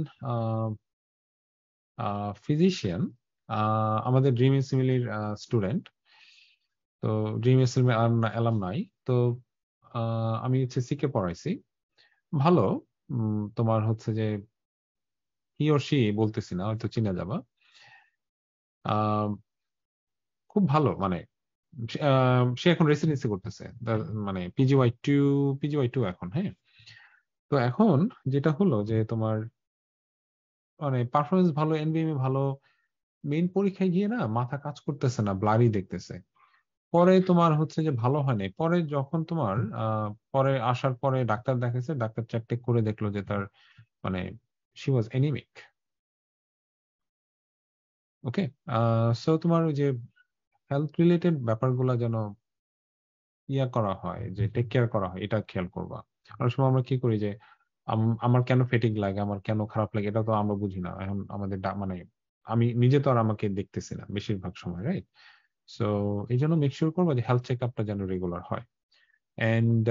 ফিজিশিয়ান, আমাদের ড্রিম এসএমএলির স্টুডেন্ট। তো ড্রিম এসএমএল অ্যালামনাই। তো আমি হচ্ছে সিকে পড়াইছি, ভালো। তোমার হচ্ছে যে হি ওর সি বলতেছি না, হয়তো চিনা যাবা। আহ, খুব ভালো মানে। সে এখন রেসিডেন্সি করতেছে, মানে পিজিওয়াই টু এখন, হ্যাঁ। তো এখন যেটা হলো যে তোমার মানে পারফরমেন্স ভালো, এনবিএম ভালো, মেইন পরীক্ষায় গিয়ে না মাথা কাজ করতেছে না, ব্লারি দেখতেছে। পরে তোমার হচ্ছে যে ভালো হয় নাই, পরে যখন তোমার পরে আসার পরে ডাক্তার দেখাইছে, ডাক্তার চেক করে দেখলো যে তার মানে she was anaemic. Okay. So তোমার ওই যে হেলথ রিলেটেড ব্যাপারগুলো যেন ইয়া করা হয়, যে টেক কেয়ার করা হয়, এটা খেয়াল করবা। অনেক সময় আমরা কি করি যে আমার কেন ফেটিক লাগে, আমার কেন খারাপ লাগে, এটা তো আমরা বুঝি না। এখন আমাদের মানে আমি নিজে তো আর আমাকে দেখতেছি না বেশিরভাগ সময়, রাইট? সো এই জন্য মেক শিওর করবো যে হেলথ চেক আপটা যেন রেগুলার হয়। And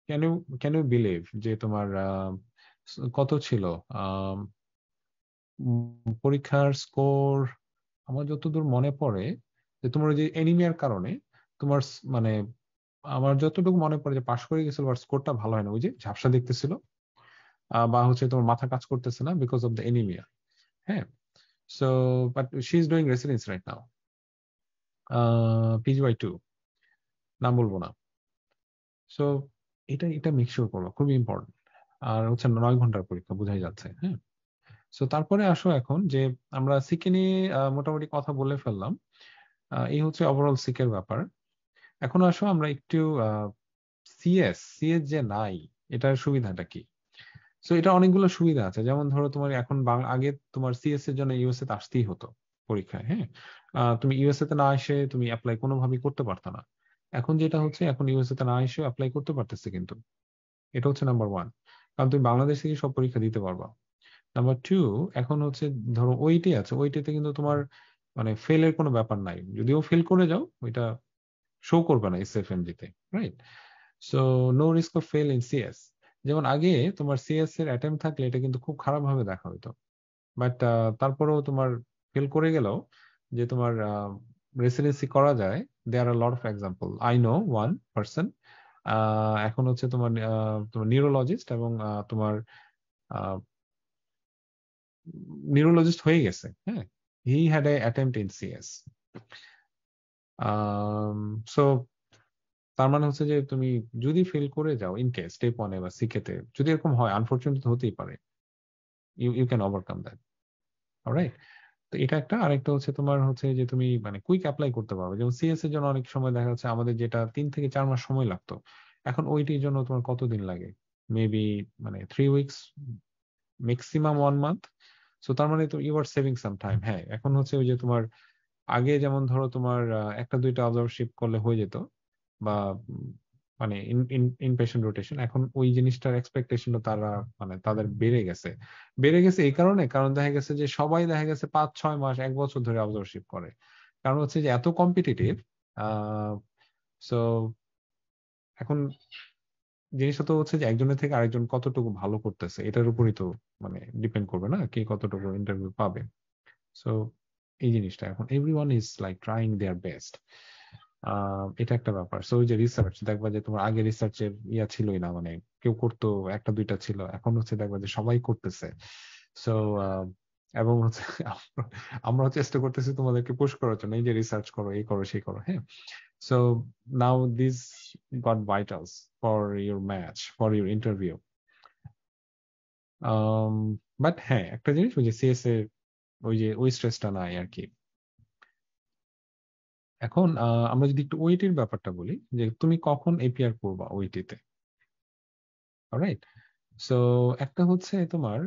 can you can you believe যে তোমার কত ছিল আহ, পরীক্ষার স্কোর, আমার যতদূর মনে পড়ে যে তোমার ওই যে এনিমিয়ার কারণে তোমার মানে আমার যতটুকু মনে পড়ে যে পাশ করে গেছিল, বাট স্কোরটা ভালো হয় না, ওই যে ঝাপসা দেখতেছিল, বা হচ্ছে তোমার মাথা কাজ করতেছে না বিকজ অফ দ্য এনিমিয়া। হ্যাঁ। So but she is doing residence right now, PGY two, নাম বলবো না। সো এটা এটা মেক শিওর করবো, খুবই ইম্পর্টেন্ট। আর হচ্ছে 9 ঘন্টার পরীক্ষা, বোঝাই যাচ্ছে, হ্যাঁ। সো তারপরে আসো এখন যে আমরা সিকে নিয়ে মোটামুটি কথা বলে ফেললাম। এই হচ্ছে ওভারঅল সিকের ব্যাপার। এখন আসো আমরা একটু সিএস যে নাই, এটার সুবিধাটা কি? সো এটা অনেকগুলো সুবিধা আছে, যেমন ধরো তোমার এখন আগে তোমার সিএস এর জন্য ইউএসএ তে আসতেই হতো পরীক্ষায়, হ্যাঁ। তুমি ইউএসএ তে না এসে তুমি অ্যাপ্লাই কোনোভাবেই করতে পারতো না। এখন যেটা হচ্ছে, এখন ইউএসএ তে না এসে অ্যাপ্লাই করতে পারতেছে কিন্তু। এটা হচ্ছে নাম্বার ওয়ান, কারণ তুমি বাংলাদেশ থেকে সব পরীক্ষা দিতে পারবা। নাম্বার টু, এখন হচ্ছে ধরো ওইটি আছে, ওইটিতে কিন্তু তোমার মানে ফেলের কোনো ব্যাপার নাই, যদিও ফেল করে যাও ওইটা শো করবে না এসএফএমজি তে, right? So no risk of fail in CS. যেমন আগে তোমার সিএস এর অ্যাটেম্প থাকলে এটা কিন্তু খুব খারাপ ভাবে দেখা হতো, বাট তারপরেও তোমার ফেল করে গেলেও যে তোমার রেসিডেন্সি করা যায়। There are lot of example, I know one person, এখন হচ্ছে তোমার তোমার নিউরোলজিস্ট, এবং তোমার নিউরোলজিস্ট হয়ে গেছে, হ্যাঁ। He had a attempt in CS. So তার মানে হচ্ছে যে তুমি যদি ফেল করে যাও ইন কেস স্টেপ 1 বা সিকেতে, যদি এরকম হয়, আনফরচুনেট হতেই পারে, you you can overcome that. Alright. তো এটা একটা। আরেকটা হচ্ছে তোমার হচ্ছে যে তুমি মানে কুইক অ্যাপ্লাই করতে পারবে, যেমন সিএস এর জন্য অনেক সময় দেখা যাচ্ছে আমাদের যেটা 3 থেকে 4 মাস সময় লাগতো, এখন ওইটির জন্য তোমার কতদিন লাগে? মেবি মানে 3 উইকস, ম্যাক্সিমাম 1 মান্থ। সো তার মানে তো you are saving some time. হ্যাঁ, এখন হচ্ছে ওই যে তোমার আগে যেমন ধরো তোমার একটা দুইটা অবজারভারশিপ করলে হয়ে যেত, বা মানে ইনপেশেন্ট রোটেশন, এখন ওই জিনিসটার এক্সপেকটেশনটা তারা মানে তাদের বেড়ে গেছে এই কারণে, কারণ দেখা গেছে যে সবাই দেখা গেছে 5-6 মাস 1 বছর ধরে অবজারভারশিপ করে। কারণ হচ্ছে যে এত কম্পিটিটিভ। আহ সো এখন জিনিসটা তো হচ্ছে যে একজনের থেকে আরেকজন কতটুকু ভালো করতেছে এটার উপরই তো মানে ডিপেন্ড করবে না, কে কতটুকু ইন্টারভিউ পাবে। সো এই জিনিসটা এখন everyone is like trying their best. এটা একটা ব্যাপার। সো ওই যে রিসার্চ দেখবা যে তোমার আগে রিসার্চের ইয়া ছিলই না, মানে কেউ করতো একটা দুইটা ছিল, এখন হচ্ছে দেখবা যে সবাই করতেছে। সো এবং হচ্ছে আমরাও চেষ্টা করতেছি তোমাদেরকে পুশ করার জন্য, এই যে রিসার্চ করো, এই করো, সেই করো, হ্যাঁ। So now this goat vitals for your match, for your interview. But হ্যাঁ, একটা জিনিস ওই যে সিএস এর ওই যে ওই স্ট্রেসটা নাই আর কি। এখন আমরা যদি একটু ওইটির ব্যাপারটা বলি, যে তুমি কখন এপিআর করবা ওইটিতে, রাইট? সো একটা হচ্ছে তোমার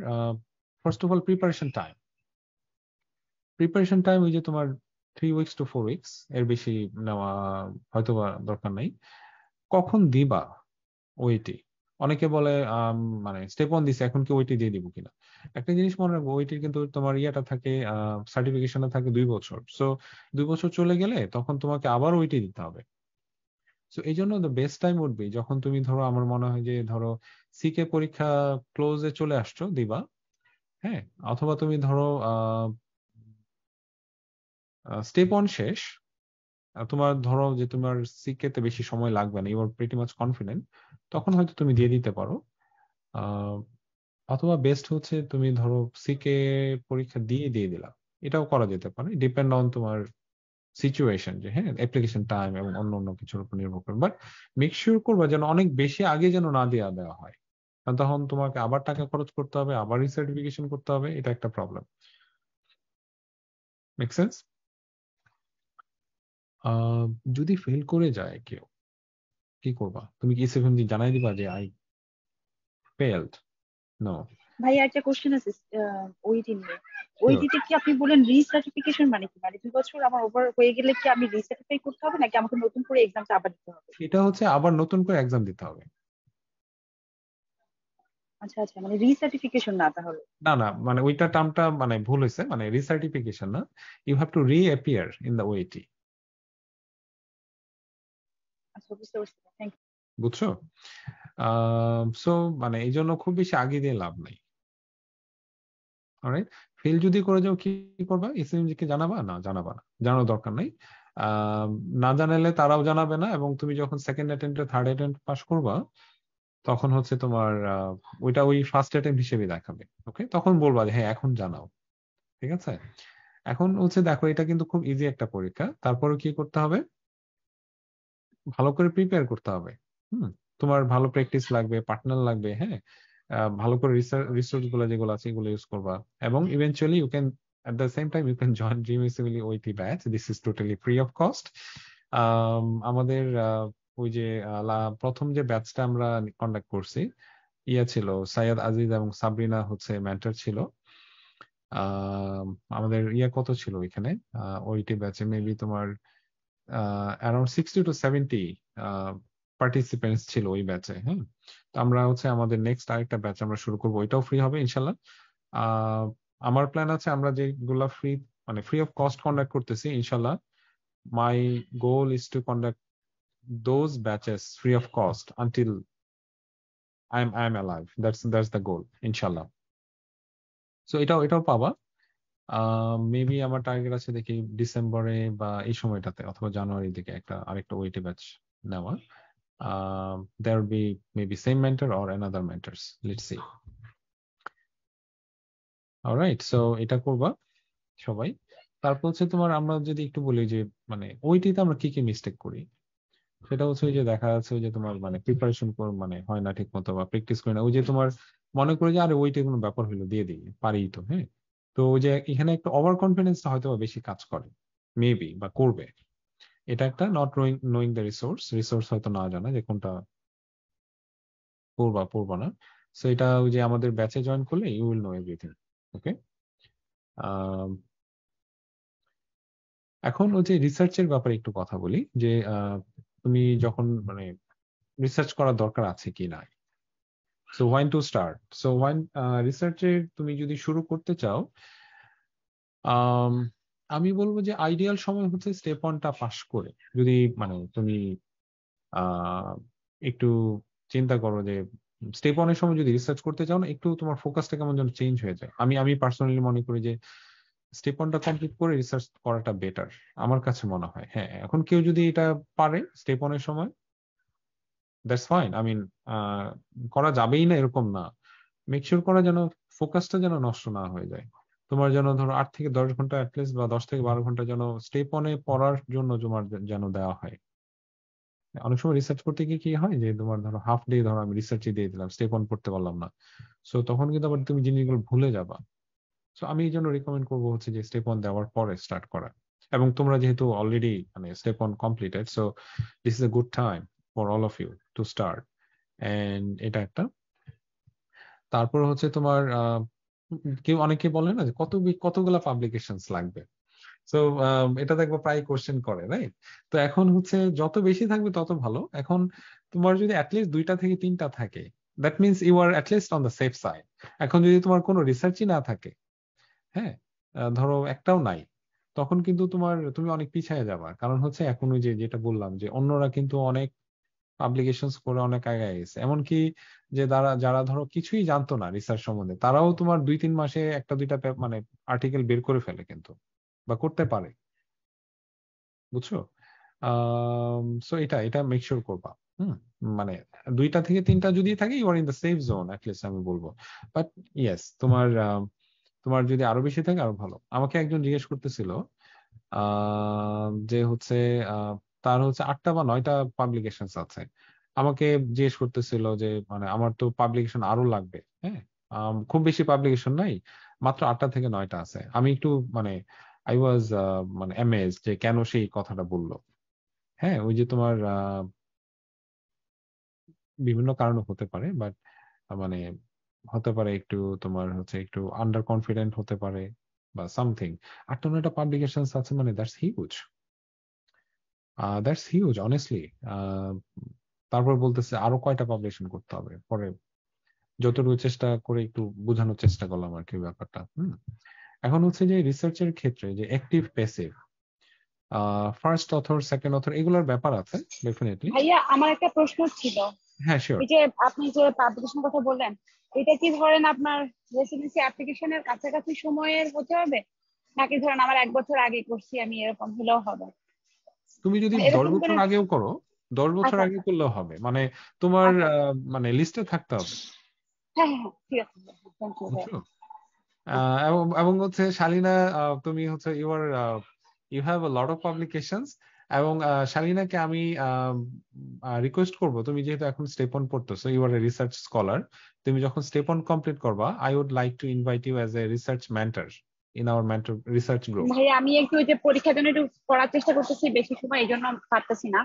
first of all preparation time ওই যে তোমার 3 উইকস to 4 উইকস, এর বেশি নেওয়া হয়তো বা দরকার নাই। কখন দিবা ওইটি? অনেকে বলে মানে স্টেপ ওয়ান দিছে, এখন কি ওইটি দিয়ে দিব কিনা। একটা জিনিস মনে রাখবো, ওইটির কিন্তু তোমার ইয়েটা থাকে, সার্টিফিকেশনটা থাকে 2 বছর। সো 2 বছর চলে গেলে তখন তোমাকে আবার ওইটি দিতে হবে। সো এই জন্য the best time would be, যখন তুমি ধরো, আমার মনে হয় যে ধরো সিকে পরীক্ষা ক্লোজে চলে আসছো, দিবা। হ্যাঁ, অথবা তুমি ধরো স্টেপ ওয়ান শেষ, তোমার ধরো যে তোমার সিকে তে বেশি সময় লাগবে না, you are pretty much confident, তখন হয়তো তুমি দিয়ে দিতে পারো। আহ, অথবা বেস্ট হচ্ছে তুমি ধরো সিকে পরীক্ষা দিয়ে দিলা, এটাও করা যেতে পারে, ডিপেন্ড অন তোমার সিচুয়েশন, যে হ্যাঁ অ্যাপ্লিকেশন টাইম এবং অন্য অন্য কিছুর উপর নির্ভর করে। বাট মেক শিওর করবা যেন অনেক বেশি আগে যেন না দেওয়া হয়, কারণ তখন তোমাকে আবার টাকা খরচ করতে হবে, আবার রিসার্টিফিকেশন করতে হবে, এটা একটা প্রবলেম। Make sense? যদি ফেল করে যায় কেউ, কি করবা? তুমি কি এসএফএমজি জানাই দিবা যে আই ফেলড? নো। ভাইয়া একটা কোশ্চেন আছে ওইটি নিয়ে। শিওর। ওইটিতে কি আপনি বলেন রিসার্টিফিকেশন মানে কি? মানে 2 বছর আমার ওভার হয়ে গেলে কি আমি রিসার্টিফাই করতে হবে, নাকি আমাকে নতুন করে এক্সামটা আবার দিতে হবে? এটা হচ্ছে আবার নতুন করে এক্সাম দিতে হবে। আচ্ছা আচ্ছা, মানে রিসার্টিফিকেশন না তাহলে। না না, মানে ওইটা টার্মটা মানে ভুল হয়েছে, মানে রিসার্টিফিকেশন না, you have to reappear in the ওয়েটি। আচ্ছা, বুঝতে পারছি, থ্যাংক ইউ। বুঝছো? সো মানে এই জন্য খুব বেশি আগে দিয়ে লাভ নাই। অলরাইট, ফেল যদি করে যাও, কি করবা? এসএমজি কে জানাবা? না, জানাবা না, জানানোর দরকার নাই। আহ, না জানালে তারাও জানাবে না, এবং তুমি যখন সেকেন্ড অ্যাটেম্পটে থার্ড অ্যাটেম্পট পাস করবা, তখন হচ্ছে তোমার ওইটা ওই ফার্স্ট অ্যাটেম্পট হিসেবে দেখাবে। ওকে, তখন বলবা যে হ্যাঁ এখন জানাও। ঠিক আছে? এখন হচ্ছে দেখো, এটা কিন্তু খুব ইজি একটা পরীক্ষা, তারপরে কি করতে হবে? ভালো করে প্রিপেয়ার করতে হবে। হুম, তোমার ভালো প্র্যাকটিস লাগবে, পার্টনার লাগবে। হ্যাঁ, ভালো করে রিসোর্স গুলো যেগুলো আছে এগুলো ইউজ করবা, এবং eventually you can, at the same time you can join Dream Assembly OIT batch. This is totally free of cost. আমাদের ওই যে প্রথম যে ব্যাচটা আমরা কন্ডাক্ট করছি, ইয়া ছিল সাইয়াদ আজিজ এবং সাবরিনা হচ্ছে মেন্টর ছিল। আহ, আমাদের ইয়া কত ছিল এখানে ওইটি ব্যাচে, মেবি তোমার অ্যারাউন্ড 60 to 70 পার্টিসিপেন্টস ছিল ওই ব্যাচে। হ্যাঁ, তো আমরা হচ্ছে আমাদের নেক্সট আরেকটা ব্যাচ আমরা শুরু করবো, ওইটাও ফ্রি হবে ইনশাল্লাহ। আহ, আমার প্ল্যান আছে, আমরা যেগুলা ফ্রি, মানে ফ্রি অফ কস্ট কন্ডাক্ট করতেছি ইনশাল্লাহ, my goal is to conduct those batches free of cost until I am alive. That's the goal ইনশাল্লাহ। সো এটাও পাবা। মেবি আমার টার্গেট আছে দেখি ডিসেম্বরে বা এই সময়টাতে, অথবা জানুয়ারির দিকে একটা আরেকটা ওয়েটে ব্যাচ নেওয়া। There will be maybe same mentor or another mentors. Let's see. Alright, so এটা করবা সবাই। তারপর হচ্ছে তোমার, আমরা যদি একটু বলি যে মানে ওইটিতে আমরা কি কি মিস্টেক করি, সেটা হচ্ছে ওই যে দেখা যাচ্ছে ওই যে তোমার মানে প্রিপারেশন মানে হয় না ঠিক মতো, বা প্র্যাকটিস করি না, ওই যে তোমার মনে করে যে আরে ওইটা কোনো ব্যাপার হইলো, দিয়ে দিই, পারি তো। হ্যাঁ, তো ওই যে এখানে একটা ওভার কনফিডেন্সটা হয়তো বা বেশি কাজ করে, মেবি বা করবে। এটা একটা নট নোয়িং দ্য রিসোর্স হয়তো না জানা যে কোনটা পড়বা না। সো এটা ওই যে আমাদের ব্যাচে জয়েন করলে ইউ উইল নো এভরিথিং। ওকে, এখন ওই যে রিসার্চের ব্যাপারে একটু কথা বলি, যে তুমি যখন মানে রিসার্চ করার দরকার আছে কি না। So wine to start, so wine রিসার্চের তুমি যদি শুরু করতে চাও, আম, আমি বলবো যে আইডিয়াল সময় হচ্ছে স্টেপ ওয়ানটা পাস করে, যদি মানে তুমি আহ একটু চিন্তা করো যে স্টেপ ওয়ানের সময় যদি রিসার্চ করতে চাও না, একটু তোমার ফোকাসটা কেমন যেন চেঞ্জ হয়ে যায়। আমি পার্সোনালি মনে করি যে স্টেপ ওয়ানটা কমপ্লিট করে রিসার্চ করাটা বেটার, আমার কাছে মনে হয়। হ্যাঁ, এখন কেউ যদি এটা পারে স্টেপ ওয়ানের সময়, দ্যাটস ফাইন। আই মিন, করা যাবেই না এরকম না, মেক শিওর করা যেন ফোকাসটা যেন নষ্ট না হয়ে যায়। তোমার যেন ধরো 8 থেকে 10 ঘন্টা অ্যাটলিস্ট, বা 10 থেকে 12 ঘন্টা যেন স্টেপ ওয়ানে পড়ার জন্য তোমার যেন দেওয়া হয়। অনেক সময় রিসার্চ করতে গিয়ে কি হয় যে তোমার ধরো হাফ ডে ধরো আমি রিসার্চে দিয়ে দিলাম, স্টেপ অন পড়তে পারলাম না। সো তখন কিন্তু আবার তুমি জিনিসগুলো ভুলে যাবা। সো আমি এই জন্য রিকমেন্ড করবো হচ্ছে যে স্টেপ অন দেওয়ার পরে স্টার্ট করা। এবং তোমরা যেহেতু অলরেডি মানে step on completed, so this is a good time for all of you to start. And এটা একটা। তারপর হচ্ছে তোমার কেউ অনেকে বলে না যে কতগুলা পাবলিকেশনস লাগবে। সো এটা দেখবো প্রায় কোশ্চেন করে, রাইট? তো এখন হচ্ছে যত বেশি থাকবে তত ভালো। এখন তোমার যদি অ্যাটলিস্ট 2 থেকে 3টা থাকে, that means you are at least on the safe side. এখন যদি তোমার কোনো রিসার্চই না থাকে, হ্যাঁ, ধরো একটাও নাই, তখন কিন্তু তুমি অনেক পিছিয়ে যাবা। কারণ হচ্ছে এখন ওই যে যেটা বললাম যে অন্যরা কিন্তু অনেক পাবলিকেশনস করে অনেক আগায় গেছে। এমনকি যে যারা ধরো কিছুই জানতো না রিসার্চ সম্বন্ধে, তারাও তোমার 2-3 মাসে একটা দুইটা মানে আর্টিকেল বের করে ফেলে কিন্তু, বা করতে পারে, বুঝছো? সো এটা এটা মেক শিওর করবা। হুম, মানে 2টা থেকে 3টা যদি থাকে, you are in the safe zone at least, আমি বলবো। বাট ইয়েস, তোমার যদি আরো বেশি থাকে আরো ভালো। আমাকে একজন জিজ্ঞেস করতেছিল যে হচ্ছে আহ, তার হচ্ছে 8টা বা 9টা পাবলিকেশন আছে। আমাকে জিজ্ঞেস করতেছিল যে মানে আমার তো পাবলিকেশন আরো লাগবে, হ্যাঁ, খুব বেশি পাবলিকেশন নাই, মাত্র 8টা থেকে 9টা আছে। আমি একটু মানে আই ওয়াজ মানে অ্যামেজ যে কেন সেই কথাটা বললো। হ্যাঁ, ওই যে তোমার বিভিন্ন কারণে হতে পারে, বাট মানে হতে পারে একটু তোমার হচ্ছে একটু আন্ডার কনফিডেন্ট হতে পারে বা সামথিং। 8টা 9টা পাবলিকেশন আছে মানে দ্যাটস হিউজ অনেস্টলি। তারপর বলতেছে আরো কয়টা পাবলিকেশন করতে হবে পরে, যতটুকু চেষ্টা করে একটু বোঝানোর চেষ্টা করলাম আর কি ব্যাপারটা। এখন হচ্ছে যে রিসার্চের ক্ষেত্রে যে active passive, first author second author এগুলোর ব্যাপার আছে ডেফিনেটলি। ভাইয়া, আমার একটা প্রশ্ন ছিল। হ্যাঁ, শিওর। এই যে আপনি যে পাবলিকেশন কথা বললেন, এটা কি ধরেন আপনার রেসিডেন্সি অ্যাপ্লিকেশনের কাছাকাছি সময়ের হতে হবে, নাকি ধরেন আমার 1 বছর আগে করছি আমি, এরকম হলেও হবে? তুমি যদি মানে দশ এরকম বছর কোনো। আগেও করো, 10 বছর আচ্ছা আগে আচ্ছা করলেও হবে, মানে তোমার আচ্ছা। মানে লিস্টে থাকতে হবে, হ্যাঁ হ্যাঁ হ্যাঁ, ঠিক আছে। থ্যাংক ইউ ভাইয়া। বুঝছো? এবং এবং হচ্ছে শালিনা, তুমি হচ্ছে you have a lot of publications. এবং শালিনাকে আমি রিকোয়েস্ট করবো, তুমি যেহেতু এখন স্টেপ অন পড়তেছো, you are a research scholar, তুমি যখন স্টেপ অন কমপ্লিট করবা, I would like to invite you as a research mentor in our mentor research group. ভাইয়া, আমি একটু ওই যে পরীক্ষার জন্য একটু পড়ার চেষ্টা করতেছি, বেশি সময় এই জন্য পারতেছি না।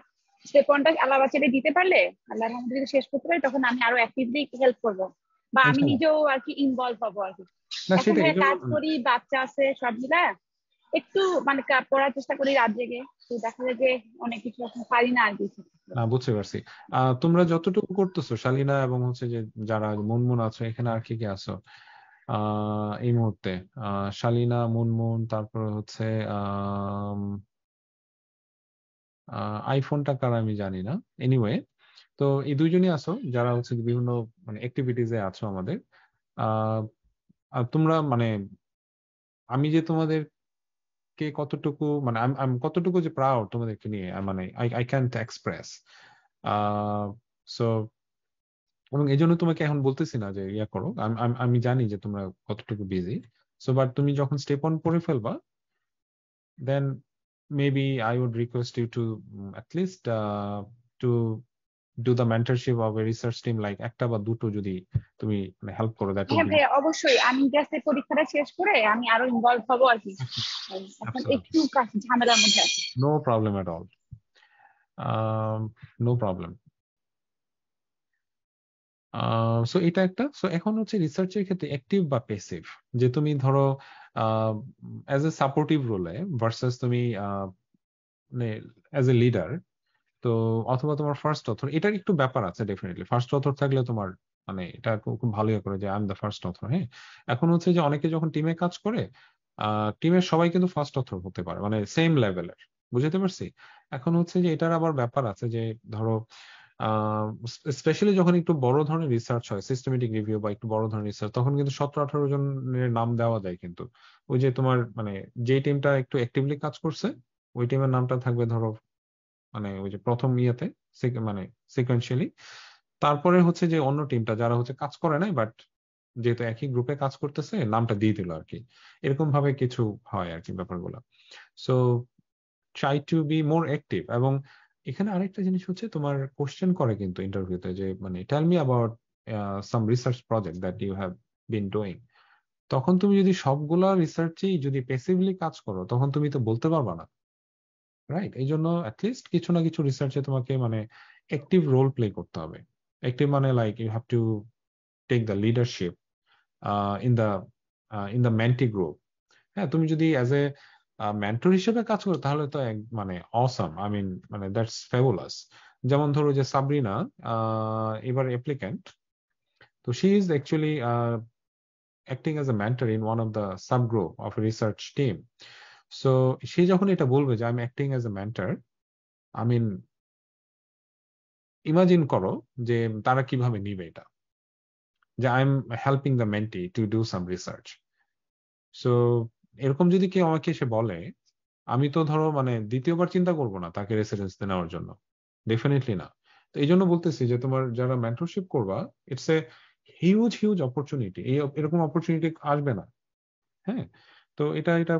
স্টেপনটা আল্লাহ বাঁচালে দিতে পারলে, আল্লাহ রহমতে যদি শেষ করতে পারি, তখন আমি আরো অ্যাক্টিভলি হেল্প করবো, বা আমি ইনশাল্লাহ। নিজেও আর কি ইনভলভ হবো আর কি। না, এখন সেটাই, এই ভাইয়া জন্য কাজ করি, বাচ্চা আছে, সব মিলা একটু মানে পড়ার চেষ্টা করি রাত জেগে, তো দেখা যায় যে অনেক কিছু এখন পারি না আর কি। না, বুঝতে পারছি। তোমরা যতটুকু করতেছো শালিনা এবং হচ্ছে যে যারা মুনমুন আছো, এখানে আর কি কি আছো এই মুহূর্তে? শালিনা, মুনমুন, তারপর হচ্ছে আম, আইফোনটা কার আমি জানি না। এনিওয়ে, তো এই দুইজনই আছো যারা হচ্ছে বিভিন্ন মানে অ্যাক্টিভিটিজে আছো আমাদের। আহ আর তোমরা মানে আমি যে তোমাদেরকে কতটুকু মানে আমি কতটুকু যে প্রাউড তোমাদেরকে নিয়ে, মানে আই ক্যান্ট এক্সপ্রেস। সো এবং এই জন্য তোমাকে এখন বলতেছি না যে ইয়া করো, আমি জানি যে তোমরা কতটুকু বিজি। সো বাট তুমি যখন স্টেপ অন করে ফেলবা, then maybe I would request you to at least to do the mentorship of a research team, like 1 বা 2 যদি তুমি হেল্প করো, দ্যাট উড হ্যাঁ বি ভাইয়া, অবশ্যই আমি জাস্ট পরীক্ষাটা শেষ করে আমি আরো ইনভলভ হবো আর কি। এখন একটু absolutely ঝামেলার মধ্যে আছি। no problem at all. No problem. So এটা একটা। সো এখন হচ্ছে রিসার্চের ক্ষেত্রে অ্যাক্টিভ বা প্যাসিভ, যে তুমি ধরো অ্যাজ এ সাপোর্টিভ রোলে ভার্সাস তুমি মানে অ্যাজ এ লিডার। তো অথবা তোমার ফার্স্ট অথর, এটার একটু ব্যাপার আছে ডেফিনেটলি। ফার্স্ট অথর থাকলে তোমার মানে এটা খুব খুব ভালো করে যে I am the first author. হ্যাঁ, এখন হচ্ছে যে অনেকে যখন টিমে কাজ করে, টিমের সবাই কিন্তু ফার্স্ট অথর হতে পারে, মানে সেম লেভেলের, বুঝতে পারছি? এখন হচ্ছে যে এটার আবার ব্যাপার আছে যে ধরো স্পেশালি যখন একটু বড় ধরনের রিসার্চ হয়, সিস্টেমেটিক রিভিউ বা একটু বড় ধরনের রিসার্চ, তখন কিন্তু 17-18 জনের নাম দেওয়া যায় কিন্তু। ওই যে তোমার মানে যে টিমটা একটু অ্যাক্টিভলি কাজ করছে, ওই টিমের নামটা থাকবে ধরো মানে ওই যে প্রথম ইয়েতে, মানে সিকোয়েন্সিয়ালি। তারপরে হচ্ছে যে অন্য টিমটা যারা হচ্ছে কাজ করে নাই, বাট যেহেতু একই গ্রুপে কাজ করতেছে, নামটা দিয়ে দিল আর কি। এরকম ভাবে কিছু হয় আর কি ব্যাপারগুলো। So try to be more active. এবং এখানে আরেকটা জিনিস হচ্ছে, তোমার কোশ্চেন করে কিন্তু ইন্টারভিউতে যে মানে tell me about some research project that you have been doing. তখন তুমি যদি সবগুলা রিসার্চেই যদি প্যাসিভলি কাজ করো, তখন তুমি তো বলতে পারবা না, রাইট? এই জন্য অ্যাটলিস্ট কিছু না কিছু রিসার্চে তোমাকে মানে অ্যাক্টিভ রোল প্লে করতে হবে। অ্যাক্টিভ মানে like you have to take the leadership in the mentee group. হ্যাঁ, তুমি যদি অ্যাজ এ মেন্টর হিসেবে কাজ করে তাহলে তো মানে অসাম, আই মিন মানে দ্যাটস ফেবুলাস। যেমন ধরো যে সাবরিনা এবার অ্যাপ্লিক্যান্ট, তো she is actually acting as a mentor in one of the subgroup of a research team. So সে যখন এটা বলবে যে I'm acting as a mentor, I mean imagine করো যে তারা কিভাবে নিবে এটা, যে I'm helping the mentee to do some research. So এরকম যদি কেউ আমাকে এসে বলে, আমি তো ধরো মানে দ্বিতীয়বার চিন্তা করব না তাকে রেসিডেন্স নেওয়ার জন্য, ডেফিনেটলি না। তো এই জন্য বলতেছি যে তোমার যারা মেন্টরশিপ করবা, it's a huge huge opportunity, এরকম অপরচুনিটি আসবে না। হ্যাঁ, তো এটা এটা